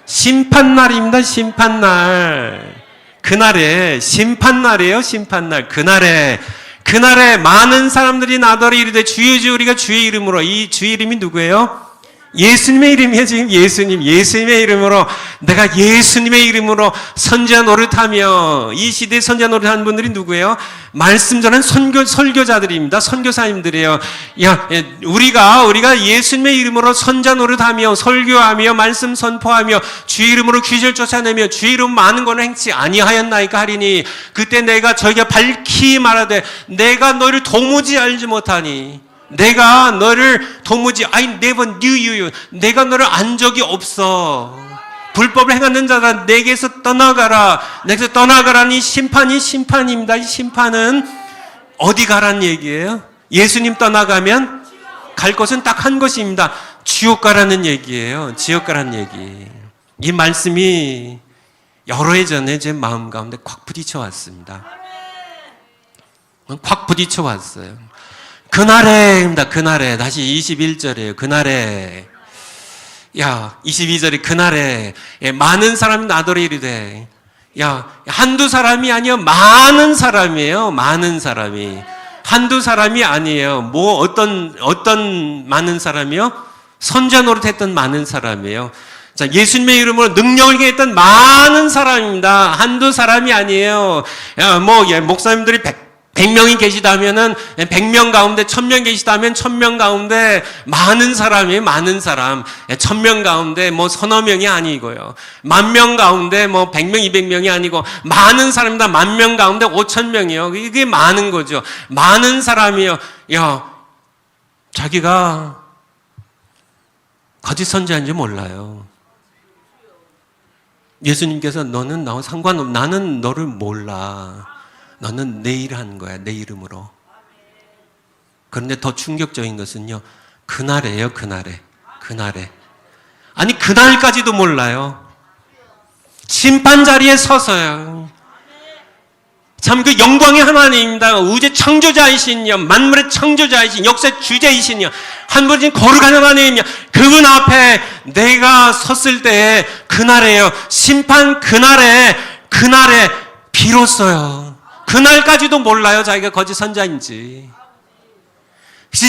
심판날입니다. 심판날. 그날에 심판날이에요. 심판날. 그날에 많은 사람들이 나더러 이르되 주여 주여 우리가 주의 이름으로. 이 주의 이름이 누구예요? 예수님의 이름이에요. 지금 예수님의 이름으로 내가 예수님의 이름으로 선지자 노릇하며. 이 시대에 선지자 노릇하는 분들이 누구예요? 말씀 전한 설교자들입니다. 선교사님들이에요. 우리가 예수님의 이름으로 선지자 노릇하며 설교하며 말씀 선포하며 주의 이름으로 귀신을 쫓아내며 주의 이름 많은 것을 행치 아니하였나이까 하리니 그때 내가 저희가 밝히 말하되 내가 너희를 도무지 알지 못하니. 내가 너를 도무지 I never knew you. 내가 너를 안 적이 없어. 불법을 행하는 자라 내게서 떠나가라. 내게서 떠나가라니 심판이 심판입니다. 이 심판은 어디 가란 얘기예요? 예수님 떠나가면 갈 곳은 딱 한 곳입니다. 지옥 가라는 얘기예요. 지옥 가라는 얘기. 이 말씀이 여러 해 전에 제 마음 가운데 콱 부딪혀 왔습니다. 콱 부딪혀 왔어요. 그날에입니다. 그날에. 다시 21절이에요. 그날에. 22절이 그날에 많은 사람이 나더러 이르되. 한두 사람이 아니요. 많은 사람이에요. 많은 사람이. 한두 사람이 아니에요. 어떤 많은 사람이요? 선지자 노릇했던 많은 사람이에요. 자, 예수님의 이름으로 능력을 행했던 많은 사람입니다. 한두 사람이 아니에요. 목사님들이 100명이 계시다면은 100명 가운데 1000명 계시다면 1000명 가운데 많은 사람이에요. 많은 사람. 1000명 가운데 서너 명이 아니고요. 10,000명 가운데 100명, 200명이 아니고 많은 사람입니다. 10,000명 가운데 5,000명이요. 이게 많은 거죠. 많은 사람이요. 자기가 거짓 선지자인지 몰라요. 예수님께서 너는 나와 상관없, 나는 너를 몰라. 너는 내 일 하는 거야. 내 이름으로. 그런데 더 충격적인 것은요. 그날에요. 그날에. 아니 그날까지도 몰라요. 심판 자리에 서서요. 참 그 영광의 하나님입니다. 우주의 창조자이시며 만물의 창조자이신 역사의 주제이시며 한 분이 거룩한 하나님이며 그분 앞에 내가 섰을 때 그날에요. 심판 그날에 비로소요. 그날까지도 몰라요. 자기가 거짓 선자인지.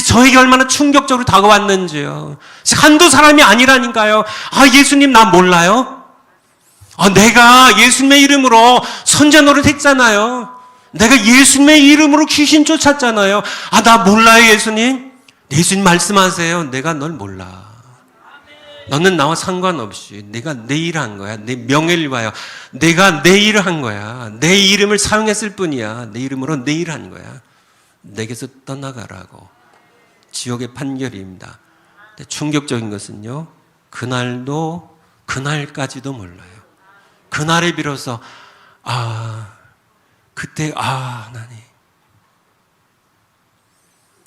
저에게 얼마나 충격적으로 다가왔는지요. 한두 사람이 아니라니까요. 아, 예수님 나 몰라요? 내가 예수님의 이름으로 선자 노릇 했잖아요. 내가 예수님의 이름으로 귀신 쫓았잖아요. 나 몰라요, 예수님? 예수님 말씀하세요. 내가 널 몰라. 너는 나와 상관없이 내가 내 일을 한 거야. 내 명예를 위하여 내가 내 일을 한 거야. 내 이름을 사용했을 뿐이야. 내 이름으로 내 일을 한 거야. 내게서 떠나가라고. 지옥의 판결입니다. 근데 충격적인 것은요, 그날까지도 몰라요. 그날에 비로소 하나님,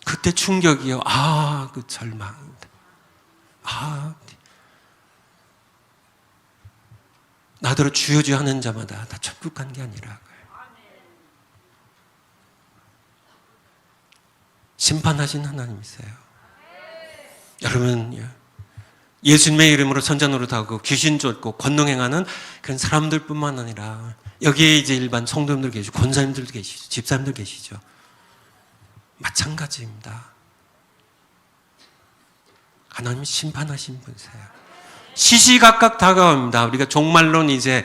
그때 충격이요. 그 절망입니다. 나더러 주여 주여 하는 자마다 다 천국간 게 아니라 심판하신 하나님이세요. 여러분, 예수님의 이름으로 선자 노릇하고 귀신 쫓고 권능행하는 그런 사람들뿐만 아니라 여기에 이제 일반 성도님들 계시고 권사님들도 계시죠. 집사님들 계시죠. 마찬가지입니다. 하나님이 심판하신 분이세요. 시시각각 다가옵니다. 우리가 종말론 이제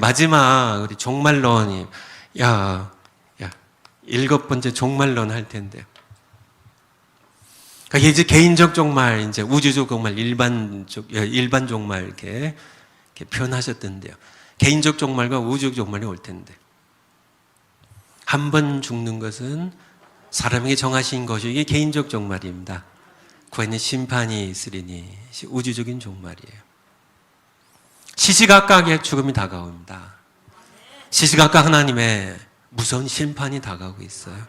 마지막 우리 종말론이 7번째 종말론 할 텐데요. 그러니까 이제 개인적 종말, 이제 우주적 종말, 일반 종말 이렇게 표현하셨던데요. 개인적 종말과 우주적 종말이 올 텐데, 한 번 죽는 것은 사람에게 정하신 것이 이게 개인적 종말입니다. 그 후에는 심판이 있으리니 우주적인 종말이에요. 시시각각의 죽음이 다가옵니다. 시시각각 하나님의 무서운 심판이 다가오고 있어요.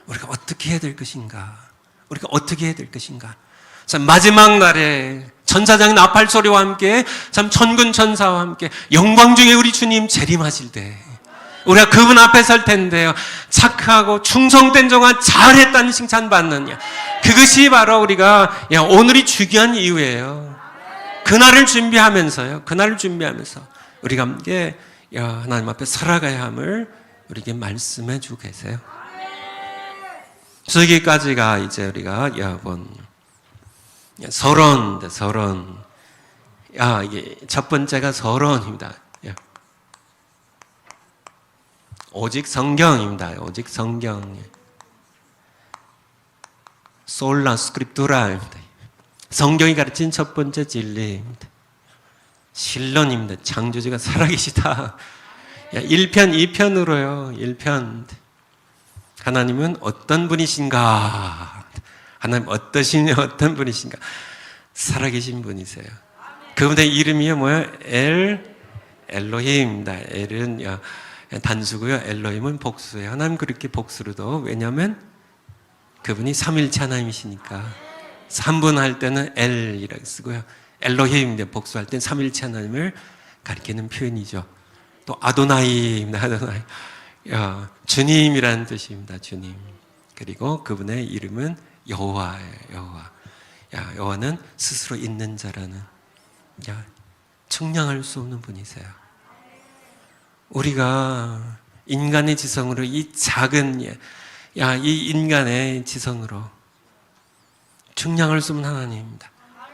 우리가 어떻게 해야 될 것인가? 우리가 어떻게 해야 될 것인가? 참 마지막 날에 천사장의 나팔 소리와 함께 참 천군 천사와 함께 영광 중에 우리 주님 재림하실 때 우리가 그분 앞에 설 텐데요. 착하고 충성된 종아 잘했다는 칭찬받느냐. 그것이 바로 우리가 오늘이 중요한 이유예요. 그날을 준비하면서 우리가 함께 하나님 앞에 살아가야 함을 우리에게 말씀해 주고 계세요. 저기까지가 이제 우리가 본 서론. 이게 첫 번째가 서론입니다. 오직 성경입니다. 오직 성경. 솔라 스크립투라입니다. 성경이 가르친 첫 번째 진리입니다. 신론입니다. 창조주가 살아계시다. 1편, 2편으로요. 1편. 하나님은 어떤 분이신가? 하나님 어떤 분이신가? 살아계신 분이세요. 그분의 이름이요 뭐예요? 엘로힘입니다. 엘은 단수고요. 엘로힘은 복수예요. 하나님 그렇게 복수로도, 왜냐하면 그분이 삼일체 하나님이시니까. 한 분 할 때는 엘이라고 쓰고요. 엘로힘인데 복수할 때는 삼일체 하나님을 가리키는 표현이죠. 또 아도나이입니다. 아도나이. 주님이라는 뜻입니다. 주님. 그리고 그분의 이름은 여호와예요. 여호와. 여호와는 스스로 있는 자라는, 측량할 수 없는 분이세요. 우리가 인간의 지성으로 이 작은 이 인간의 지성으로 측량할 수 없는 하나님입니다.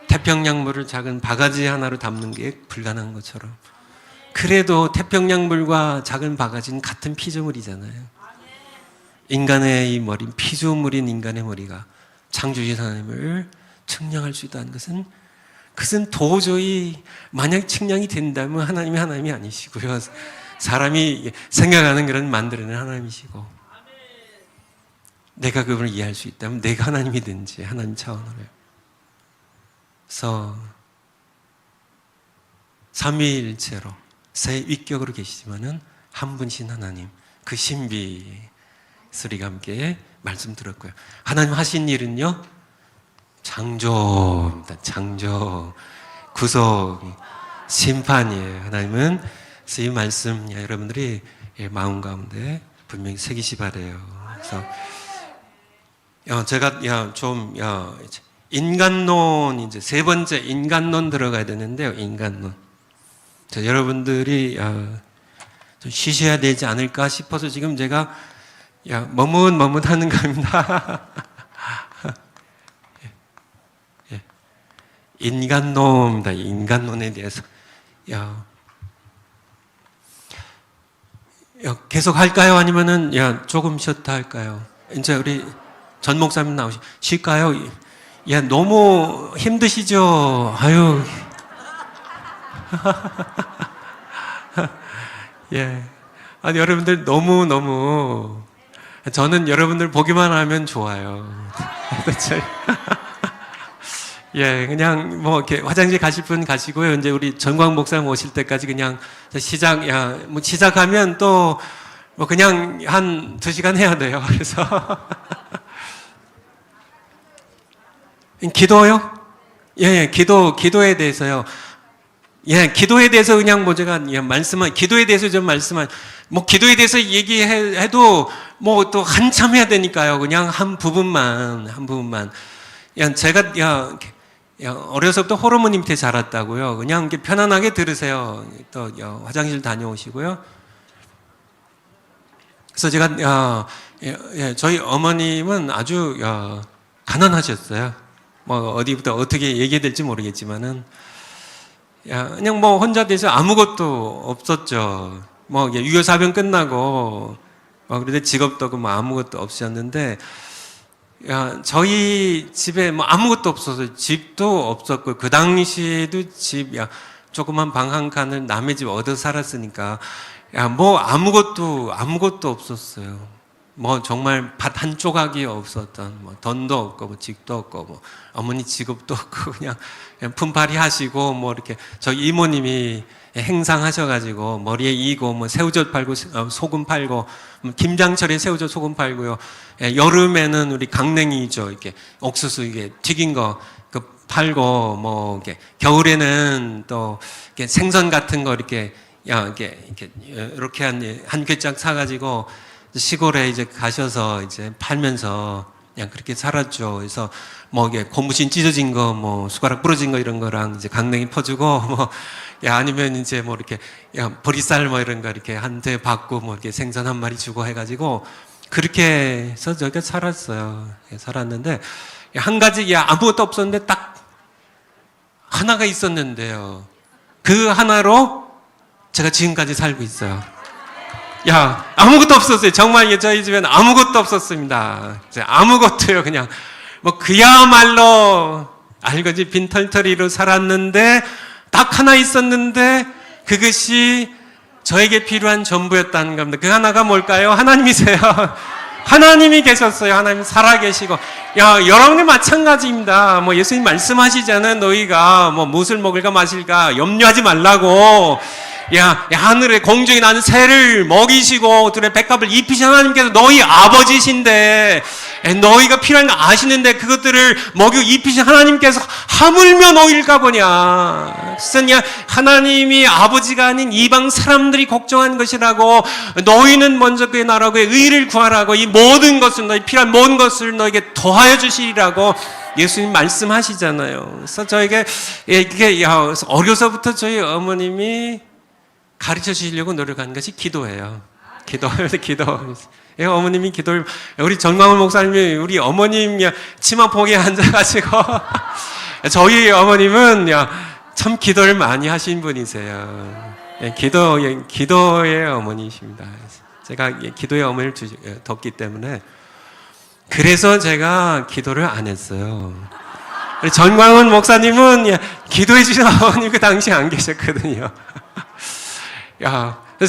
태평양물을 작은 바가지 하나로 담는 게 불가능한 것처럼, 그래도 태평양물과 작은 바가지는 같은 피조물이잖아요. 인간의 이 머리, 피조물인 인간의 머리가 창조주신 하나님을 측량할 수 있다는 것은, 그것은 도저히 만약 측량이 된다면 하나님이 아니시고요. 사람이 생각하는 그런 만들어낸 하나님이시고, 내가 그분을 이해할 수 있다면 내가 하나님이든지 하나님 차원으로요. 그래서 삼위일체로 세 위격으로 계시지만은 한 분이신 하나님, 그 신비 소리가 함께 말씀 들었고요. 하나님 하신 일은요, 창조입니다. 창조, 구속, 심판이에요. 하나님은 이 말씀 여러분들이 마음 가운데 분명히 새기시 바래요. 그래서 제가 이제 인간론, 이제 세 번째 인간론 들어가야 되는데요. 인간론. 여러분들이 좀 쉬셔야 되지 않을까 싶어서 지금 제가 머뭇머뭇하는 겁니다. 인간론입니다. 인간론에 대해서. 계속 할까요? 아니면은 조금 쉬었다 할까요? 이제 우리 전 목사님 쉴까요? 너무 힘드시죠? 아유. 아니, 여러분들 너무 저는 여러분들 보기만 하면 좋아요. 그냥 뭐 이렇게 화장실 가실 분 가시고요. 이제 우리 전광 목사님 오실 때까지 그냥 시작하면 또 뭐 그냥 한 2시간 해야 돼요. 그래서 기도요? 기도에 대해서요. 기도에 대해서 그냥 뭐 제가 기도에 대해서 좀 뭐 기도에 대해서 얘기해도 뭐 또 한참 해야 되니까요. 그냥 한 부분만. 제가 어려서부터 호르몬 밑에 자랐다고요. 그냥 이렇게 편안하게 들으세요. 또 화장실 다녀오시고요. 그래서 제가 저희 어머님은 아주 가난하셨어요. 뭐 어디부터 어떻게 얘기해야 될지 모르겠지만은 그냥 뭐 혼자 돼서 아무것도 없었죠. 뭐 유교사병 끝나고 그런데 직업도 없고 뭐 아무것도 없으셨는데 저희 집에 뭐 아무것도 없었어요. 집도 없었고 그 당시에도 집 조그만 방 한 칸을 남의 집 얻어 살았으니까 뭐 아무것도 없었어요. 뭐 정말 밭 한 조각이 없었던 뭐 돈도 없고 뭐 직도 없고 뭐 어머니 직업도 없고 그냥 품팔이 하시고 뭐 이렇게 저희 이모님이 행상하셔가지고 머리에 이고 뭐 새우젓 팔고 소금 팔고 김장철에 새우젓 소금 팔고요. 여름에는 우리 강냉이죠. 이렇게 옥수수 이게 튀긴 거 그 팔고 뭐 이렇게 겨울에는 또 이렇게 생선 같은 거 이렇게 이렇게 한 꿰짝 사가지고 시골에 이제 가셔서 이제 팔면서 그냥 그렇게 살았죠. 그래서 뭐 이게 고무신 찢어진 거, 뭐 숟가락 부러진 거 이런 거랑 이제 강냉이 퍼주고 뭐 아니면 이제 뭐 이렇게 보리쌀 뭐 이런 거 이렇게 한 대 받고 뭐 이렇게 생선 한 마리 주고 해가지고 그렇게 해서 저희가 살았어요. 살았는데 한 가지 아무것도 없었는데 딱 하나가 있었는데요. 그 하나로 제가 지금까지 살고 있어요. 아무것도 없었어요. 정말 저희 집에는 아무것도 없었습니다. 아무것도요. 그냥 뭐 그야말로 알거지 빈털터리로 살았는데 딱 하나 있었는데 그것이 저에게 필요한 전부였다는 겁니다. 그 하나가 뭘까요? 하나님이세요. 하나님이 계셨어요. 하나님 살아계시고. 여러분이 마찬가지입니다. 뭐 예수님 말씀하시잖아요. 너희가 뭐 무엇을 먹을까 마실까 염려하지 말라고. 하늘에 공중에 나는 새를 먹이시고 들의 백합을 입히신 하나님께서 너희 아버지신데 너희가 필요한 거 아시는데 그것들을 먹이고 입히신 하나님께서 하물며 너희일까 보냐. 그래서 하나님이 아버지가 아닌 이방 사람들이 걱정한 것이라고 너희는 먼저 그의 나라와 그의 의를 구하라고 이 모든 것을 너희 필요한 모든 것을 너에게 더하여 주시리라고 예수님 말씀하시잖아요. 그래서 저에게 이게 어려서부터 저희 어머님이 가르쳐 주시려고 노력한 것이 기도예요. 기도. 어머님이 기도를, 우리 정광훈 목사님이 우리 어머님 치마폭에 앉아가지고, 저희 어머님은 참 기도를 많이 하신 분이세요. 기도의 어머니십니다. 제가 기도의 어머니를 뒀기 때문에, 그래서 제가 기도를 안 했어요. 우리 정광훈 목사님은 기도해 주신 어머님 그 당시에 안 계셨거든요.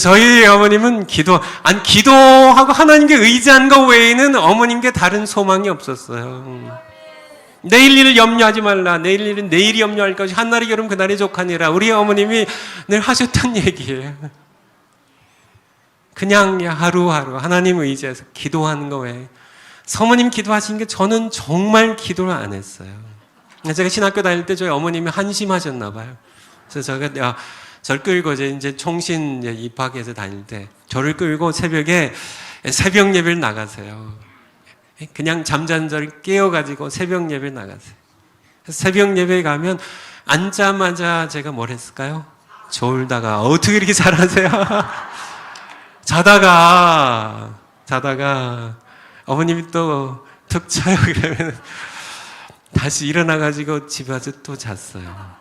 저희 어머님은 기도하고 하나님께 의지한 것 외에는 어머님께 다른 소망이 없었어요. 내일 일을 염려하지 말라. 내일 일은 내일이 염려할 것이 한날이 겨름 그날이 족하니라. 우리 어머님이 늘 하셨던 얘기예요. 그냥 하루하루 하나님 의지해서 기도하는 거 외에. 사모님 기도하신 게 저는 정말 기도를 안 했어요. 제가 신학교 다닐 때 저희 어머님이 한심하셨나 봐요. 그래서 제가 저를 끌고 이제 총신 입학해서 다닐 때 저를 끌고 새벽에 새벽 예배를 나가세요. 그냥 잠자는 자를 깨워가지고 새벽 예배를 나가세요. 새벽 예배에 가면 앉자마자 제가 뭘 했을까요? 졸다가 어떻게 이렇게 잘하세요? 자다가 어머님이 또 툭 쳐요. 그러면 다시 일어나가지고 집에 와서 또 잤어요.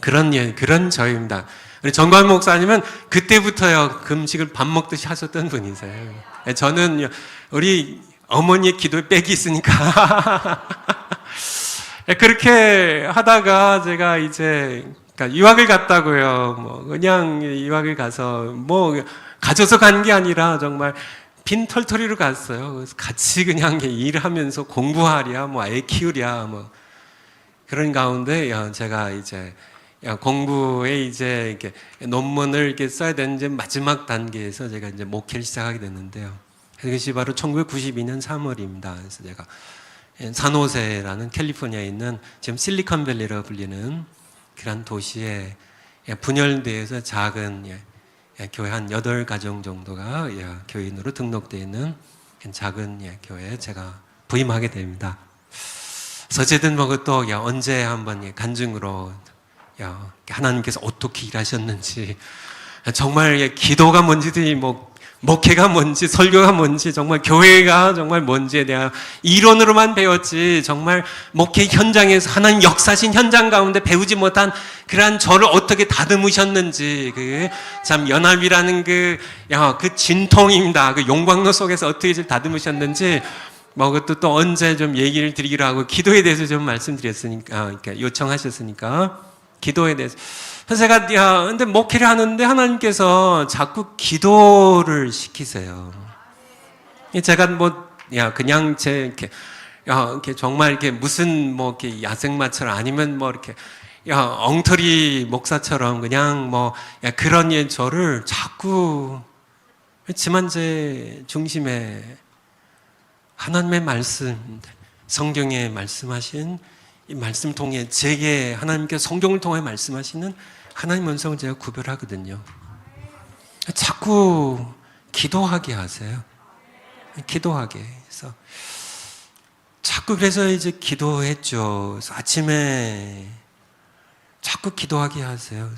그런 저입니다. 우리 정관 목사님은 그때부터요 금식을 밥 먹듯이 하셨던 분이세요. 저는 우리 어머니의 기도에 빽이 있으니까 그렇게 하다가 제가 이제 유학을 갔다고요. 뭐 그냥 유학을 가서 뭐 가져서 간 게 아니라 정말 빈털터리로 갔어요. 그래서 같이 그냥 일하면서 공부하랴, 뭐 애 키우랴, 뭐 그런 가운데 제가 이제 공부에 이제 이렇게 논문을 이렇게 써야 되는 이제 마지막 단계에서 제가 이제 목회를 시작하게 됐는데요. 그것이 바로 1992년 3월입니다. 그래서 제가 산호세라는 캘리포니아에 있는 지금 실리콘밸리라고 불리는 그런 도시에 분열대에서 작은 교회 한 8가정 정도가 교인으로 등록되어 있는 작은 교회에 제가 부임하게 됩니다. 그래서 어쨌든 뭐 또 언제 한번 간증으로 하나님께서 어떻게 일하셨는지 정말 기도가 뭔지도 뭐 목회가 뭔지 설교가 뭔지 정말 교회가 정말 뭔지에 대한 이론으로만 배웠지 정말 목회 현장에서 하나님 역사신 현장 가운데 배우지 못한 그러한 저를 어떻게 다듬으셨는지 그 참 연합이라는 그 진통입니다. 그 용광로 속에서 어떻게 다듬으셨는지 뭐 그것도 또 언제 좀 얘기를 드리기로 하고 기도에 대해서 좀 말씀드렸으니까 요청하셨으니까 기도에 대해서 그래서 제가 근데 목회를 하는데 하나님께서 자꾸 기도를 시키세요. 제가 뭐 그냥 이렇게 정말 이렇게 무슨 뭐 이렇게 야생마처럼 아니면 뭐 이렇게 엉터리 목사처럼 그냥 뭐 그런 저를 자꾸 그렇지만 제 중심에 하나님의 말씀, 성경에 말씀하신 이 말씀을 통해 제게 하나님께서 성경을 통해 말씀하시는 하나님 음성을 제가 구별하거든요. 자꾸 기도하게 하세요. 기도하게 해서 자꾸 그래서 이제 기도했죠. 그래서 아침에 자꾸 기도하게 하세요.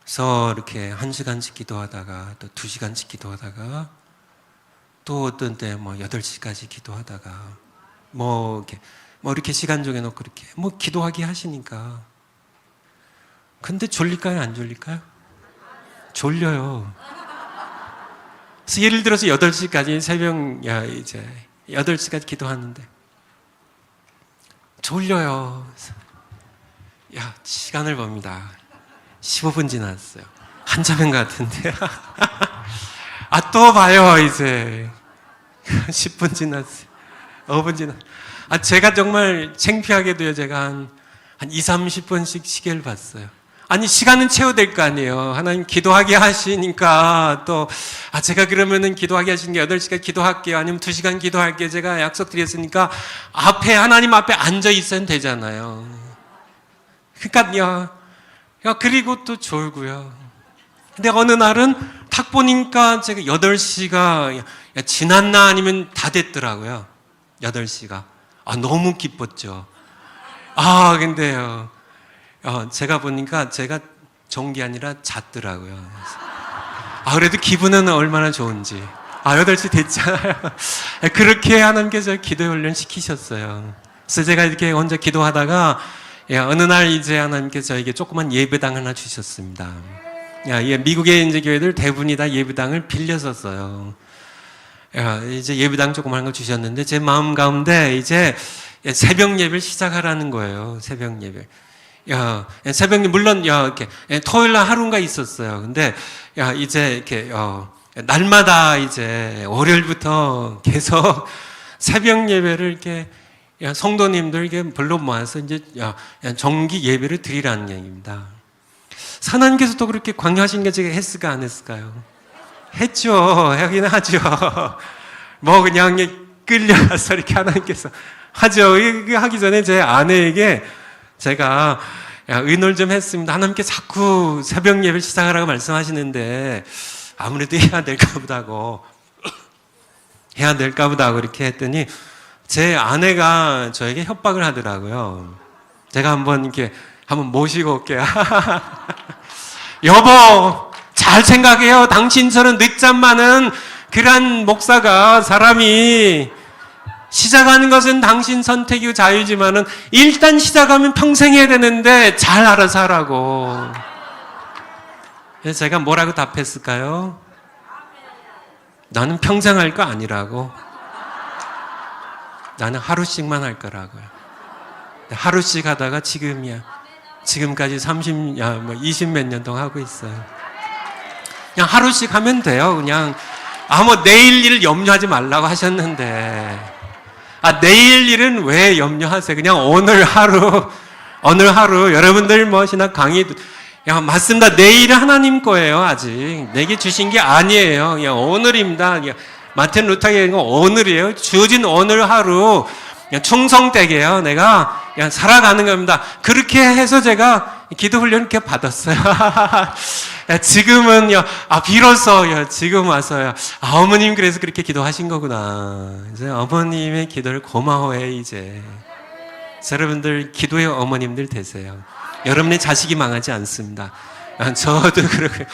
그래서 이렇게 1시간씩 기도하다가 또 2시간씩 기도하다가 또 어떤 때 뭐 8시까지 기도하다가 뭐 이렇게 시간 정해놓고 이렇게 뭐 기도하게 하시니까 근데 졸릴까요? 안 졸릴까요? 졸려요. 그래서 예를 들어서 8시까지 새벽 이제 8시까지 기도하는데 졸려요. 시간을 봅니다. 15분 지났어요. 한자면 같은데 또 봐요. 이제 10분 지났어요. 5분 지났어요. 제가 정말 창피하게도요, 제가 한 2, 30분씩 시계를 봤어요. 아니, 시간은 채워될 거 아니에요. 하나님 기도하게 하시니까 또, 제가 그러면은 기도하게 하시는 게 8시간 기도할게요. 아니면 2시간 기도할게요. 제가 약속드렸으니까 하나님 앞에 앉아 있어야 되잖아요. 그러니까, 그리고 또 졸고요. 근데 어느 날은 딱 보니까 제가 8시가 지났나 아니면 다 됐더라고요. 8시가. 너무 기뻤죠. 근데요. 제가 보니까 제가 좋은 게 아니라 잤더라고요. 그래도 기분은 얼마나 좋은지. 8시 됐잖아요. 그렇게 하나님께서 기도 훈련 시키셨어요. 그래서 제가 이렇게 혼자 기도하다가 어느 날 이제 하나님께서 저에게 조그만 예배당 하나 주셨습니다. 미국의 이제 교회들 대부분이 다 예배당을 빌려서 써요. 이제 예배당 조그만 거 주셨는데 제 마음 가운데 이제 새벽 예배를 시작하라는 거예요. 새벽 예배. 새벽 예배 물론 이렇게 토요일 날 하루인가 있었어요. 근데 이제 이렇게 날마다 이제 월요일부터 계속 새벽 예배를 이렇게 성도님들에게 불러 모아서 이제 정기 예배를 드리라는 얘기입니다. 하나님께서 또 그렇게 강요하신 게 제가 했을까 안 했을까요? 했죠. 하긴 하죠. 뭐 그냥 끌려가서 이렇게 하나님께서 하죠. 이거 하기 전에 제 아내에게 제가 의논을 좀 했습니다. 하나님께 자꾸 새벽 예배를 시작하라고 말씀하시는데 아무래도 해야 될까 보다고 이렇게 했더니 제 아내가 저에게 협박을 하더라고요. 제가 한번 모시고 올게요. 여보, 잘 생각해요. 당신처럼 늦잠 많은 그런 목사가 사람이 시작하는 것은 당신 선택이고 자유지만은 일단 시작하면 평생 해야 되는데 잘 알아서 하라고. 그래서 제가 뭐라고 답했을까요? 나는 평생 할 거 아니라고. 나는 하루씩만 할 거라고요. 하루씩 하다가 지금까지 20몇 년 동안 하고 있어요. 그냥 하루씩 하면 돼요. 그냥 내일 일 염려하지 말라고 하셨는데, 내일 일은 왜 염려하세요? 그냥 오늘 하루 여러분들 신학 강의 맞습니다. 내일은 하나님 거예요. 아직 내게 주신 게 아니에요. 그냥 오늘입니다. 마틴 루터의 오늘이에요. 주어진 오늘 하루 그냥 충성되게요. 내가 그냥 살아가는 겁니다. 그렇게 해서 제가 기도 훈련을 이렇게 받았어요. 지금은요, 비로소 지금 와서요. 어머님 그래서 그렇게 기도하신 거구나. 이제 어머님의 기도를 고마워해 이제. 여러분들 기도의 어머님들 되세요. 여러분의 자식이 망하지 않습니다. 저도 그렇고,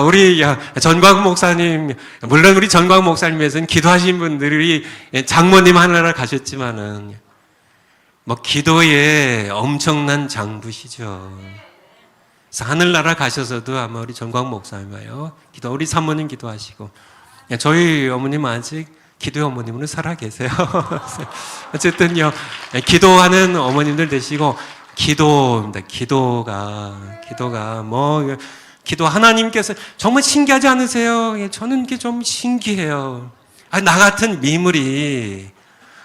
우리 전광 목사님, 물론 우리 전광 목사님에서는 기도하신 분들이 장모님 하나라 가셨지만은 기도에 엄청난 장부시죠. 그래서 하늘나라 가셔서도 아마 우리 전광 목사님이요, 우리 사모님 기도하시고, 저희 어머님 아직 기도의 어머님으로 살아 계세요. 어쨌든요, 기도하는 어머님들 되시고, 기도입니다. 기도가 기도 하나님께서 정말 신기하지 않으세요? 저는 이게 좀 신기해요. 나 같은 미물이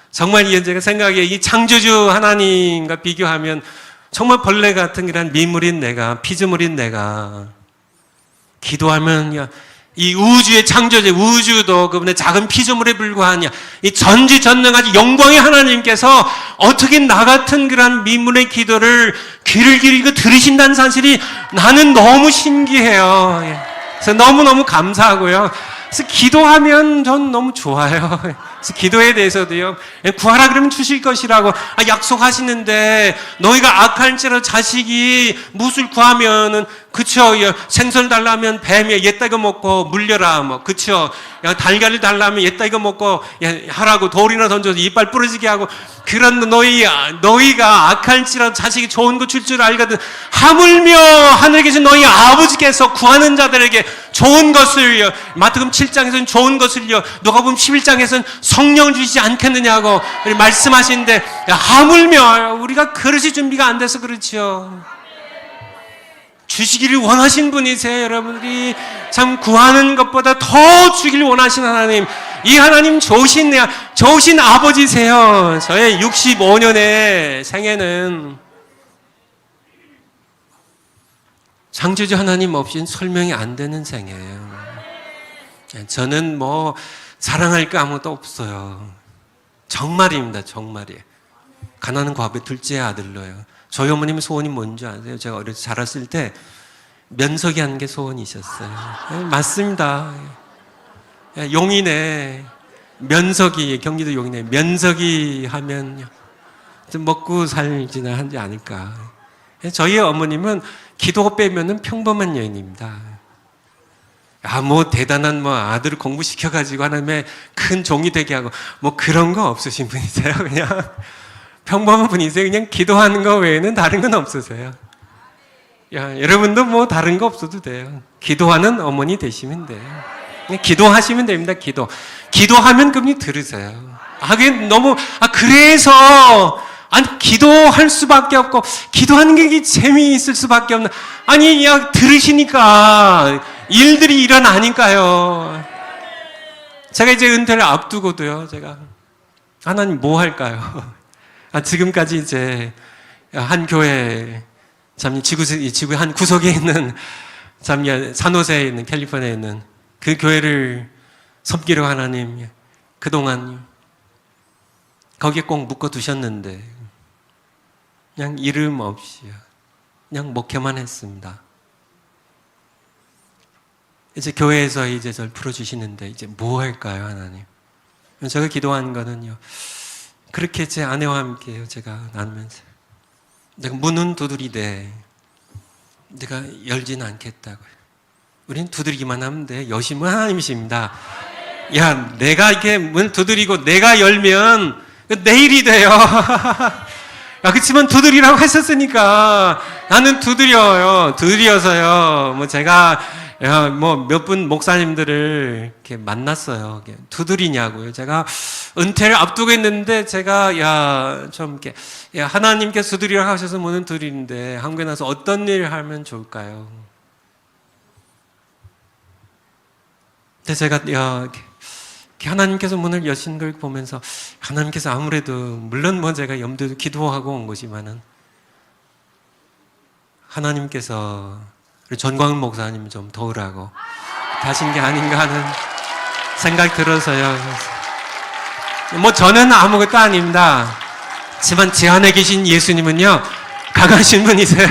정말 제가 생각에 이 창조주 하나님과 비교하면 정말 벌레 같은 이런 미물인 내가, 피조물인 내가 기도하면 이 우주의 창조주, 우주도 그분의 작은 피조물에 불과하냐, 이 전지전능하신 영광의 하나님께서 어떻게 나 같은 그런 미물의 기도를 귀를 기울이고 들으신다는 사실이 나는 너무 신기해요. 그래서 너무너무 감사하고요. 그래서 기도하면 전 너무 좋아요. 그래서 기도에 대해서도요, 구하라 그러면 주실 것이라고 약속하시는데, 너희가 악할지라도 자식이 무엇을 구하면은, 그쵸, 생선 달라면 뱀이 옛다고 먹고 물려라, 그쵸, 달걀을 달라면 옛다고 먹고 하라고 돌이나 던져서 이빨 부러지게 하고, 그런 너희가 악할지라도 자식이 좋은 거 줄 줄 알거든. 하물며 하늘에 계신 너희 아버지께서 구하는 자들에게 좋은 것을, 마태복음 7장에서는 좋은 것을요, 누가복음 11장에서는 성령을 주시지 않겠느냐고 말씀하시는데, 하물며 우리가 그릇이 준비가 안 돼서 그렇죠. 주시기를 원하신 분이세요. 여러분들이 참 구하는 것보다 더 주기를 원하신 하나님, 이 하나님 좋으신 아버지세요. 저의 65년의 생애는 창조주 하나님 없이는 설명이 안 되는 생애예요. 저는 자랑할 거 아무것도 없어요. 정말입니다. 정말이에요. 가난한 과부의 둘째 아들로요. 저희 어머님의 소원이 뭔지 아세요? 제가 어려서 자랐을 때 면석이 하는 게 소원이셨어요. 맞습니다. 용인에 면석이, 경기도 용인에 면석이 하면 좀 먹고 살지나 하지 않을까. 저희 어머님은 기도 빼면은 평범한 여인입니다. 대단한 아들을 공부시켜가지고 하나님의 큰 종이 되게 하고 그런 거 없으신 분이세요. 그냥 평범한 분이세요. 그냥 기도하는 거 외에는 다른 건 없으세요. 여러분도 다른 거 없어도 돼요. 기도하는 어머니 되시면 돼요. 그냥 기도하시면 됩니다. 기도하면 그분이 들으세요. 그게 너무, 그래서, 기도할 수밖에 없고, 기도하는 게 재미있을 수밖에 없는, 들으시니까, 일들이 일어나니까요. 제가 이제 은퇴를 앞두고도요, 제가, 하나님 뭐 할까요? 지금까지 이제, 한 교회, 지구의 한 구석에 있는, 산호세에 있는, 캘리포니아에 있는 그 교회를 섬기려 하나님, 그동안, 거기에 꼭 묶어두셨는데, 그냥 이름 없이요. 그냥 목회만 했습니다. 이제 교회에서 이제 저를 풀어주시는데 이제 뭐 할까요, 하나님? 제가 기도한 거는요, 그렇게 제 아내와 함께 제가 나누면서 내가 문은 두드리되 내가 열지는 않겠다고요. 우리는 두드리기만 하면 돼. 여심은 하나님이십니다. 야, 내가 이렇게 문 두드리고 내가 열면 내일이 돼요. 야, 그치만 두드리라고 하셨으니까 나는 두드려요. 두드려서요. 뭐 제가 뭐 몇 분 목사님들을 이렇게 만났어요. 두드리냐고요. 제가 은퇴를 앞두고 있는데 제가 좀 이렇게 하나님께서 두드리라고 하셔서 문은 두드리는데 한국에 나서 어떤 일을 하면 좋을까요? 근데 제가 이렇게 하나님께서 문을 여신 걸 보면서 하나님께서 아무래도 물론 뭐 제가 염두에 기도하고 온 거지만은 하나님께서 우리 전광훈 목사님 좀 도우라고 하신 게 아닌가 하는 생각 들어서요. 뭐 저는 아무것도 아닙니다. 하지만 제 안에 계신 예수님은요, 강하신 분이세요.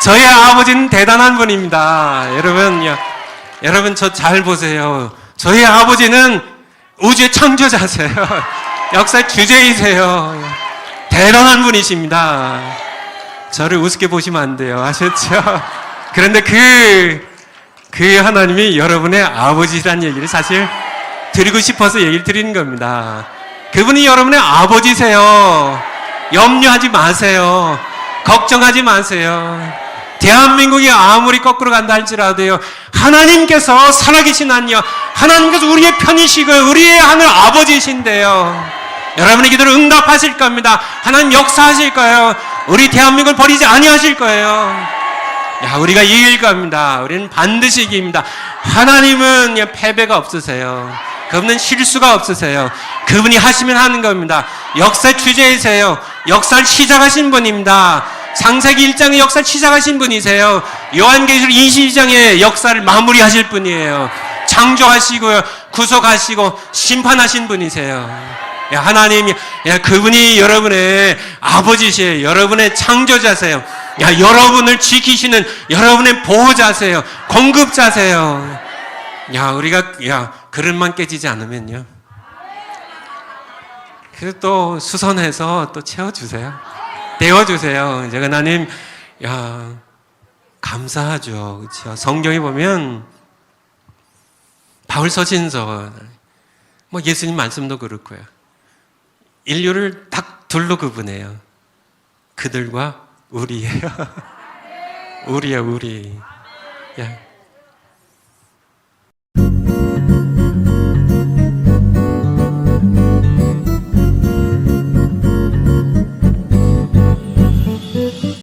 저희 아버지는 대단한 분입니다. 여러분 저 잘 보세요. 저희 아버지는 우주의 창조자세요. 역사의 주제이세요. 대단한 분이십니다. 저를 우습게 보시면 안 돼요. 아셨죠? 그런데 그 하나님이 여러분의 아버지라는 얘기를 사실 드리고 싶어서 얘기를 드리는 겁니다. 그분이 여러분의 아버지세요. 염려하지 마세요. 걱정하지 마세요. 대한민국이 아무리 거꾸로 간다 할지라도요, 하나님께서 살아계신 한요, 하나님께서 우리의 편이시고 우리의 하늘 아버지이신데요, 여러분의 기도를 응답하실 겁니다. 하나님 역사하실 거예요. 우리 대한민국을 버리지 아니하실 거예요. 우리가 이길 겁니다. 우리는 반드시 이깁니다. 하나님은 패배가 없으세요. 그분은 실수가 없으세요. 그분이 하시면 하는 겁니다. 역사의 주제이세요. 역사를 시작하신 분입니다. 창세기 1장의 역사를 시작하신 분이세요. 요한계시록 22장의 역사를 마무리하실 분이에요. 창조하시고요, 구속하시고 심판하신 분이세요. 하나님이, 그분이 여러분의 아버지세요. 여러분의 창조자세요. 여러분을 지키시는 여러분의 보호자세요. 공급자세요. 우리가 그릇만 깨지지 않으면요, 그래서 또 수선해서 또 채워주세요. 데워주세요. 제가 하나님, 감사하죠. 그렇죠? 성경에 보면 바울 서신서, 뭐 예수님 말씀도 그렇고요, 인류를 딱 둘로 구분해요. 그들과 우리예요. 우리야, 우리.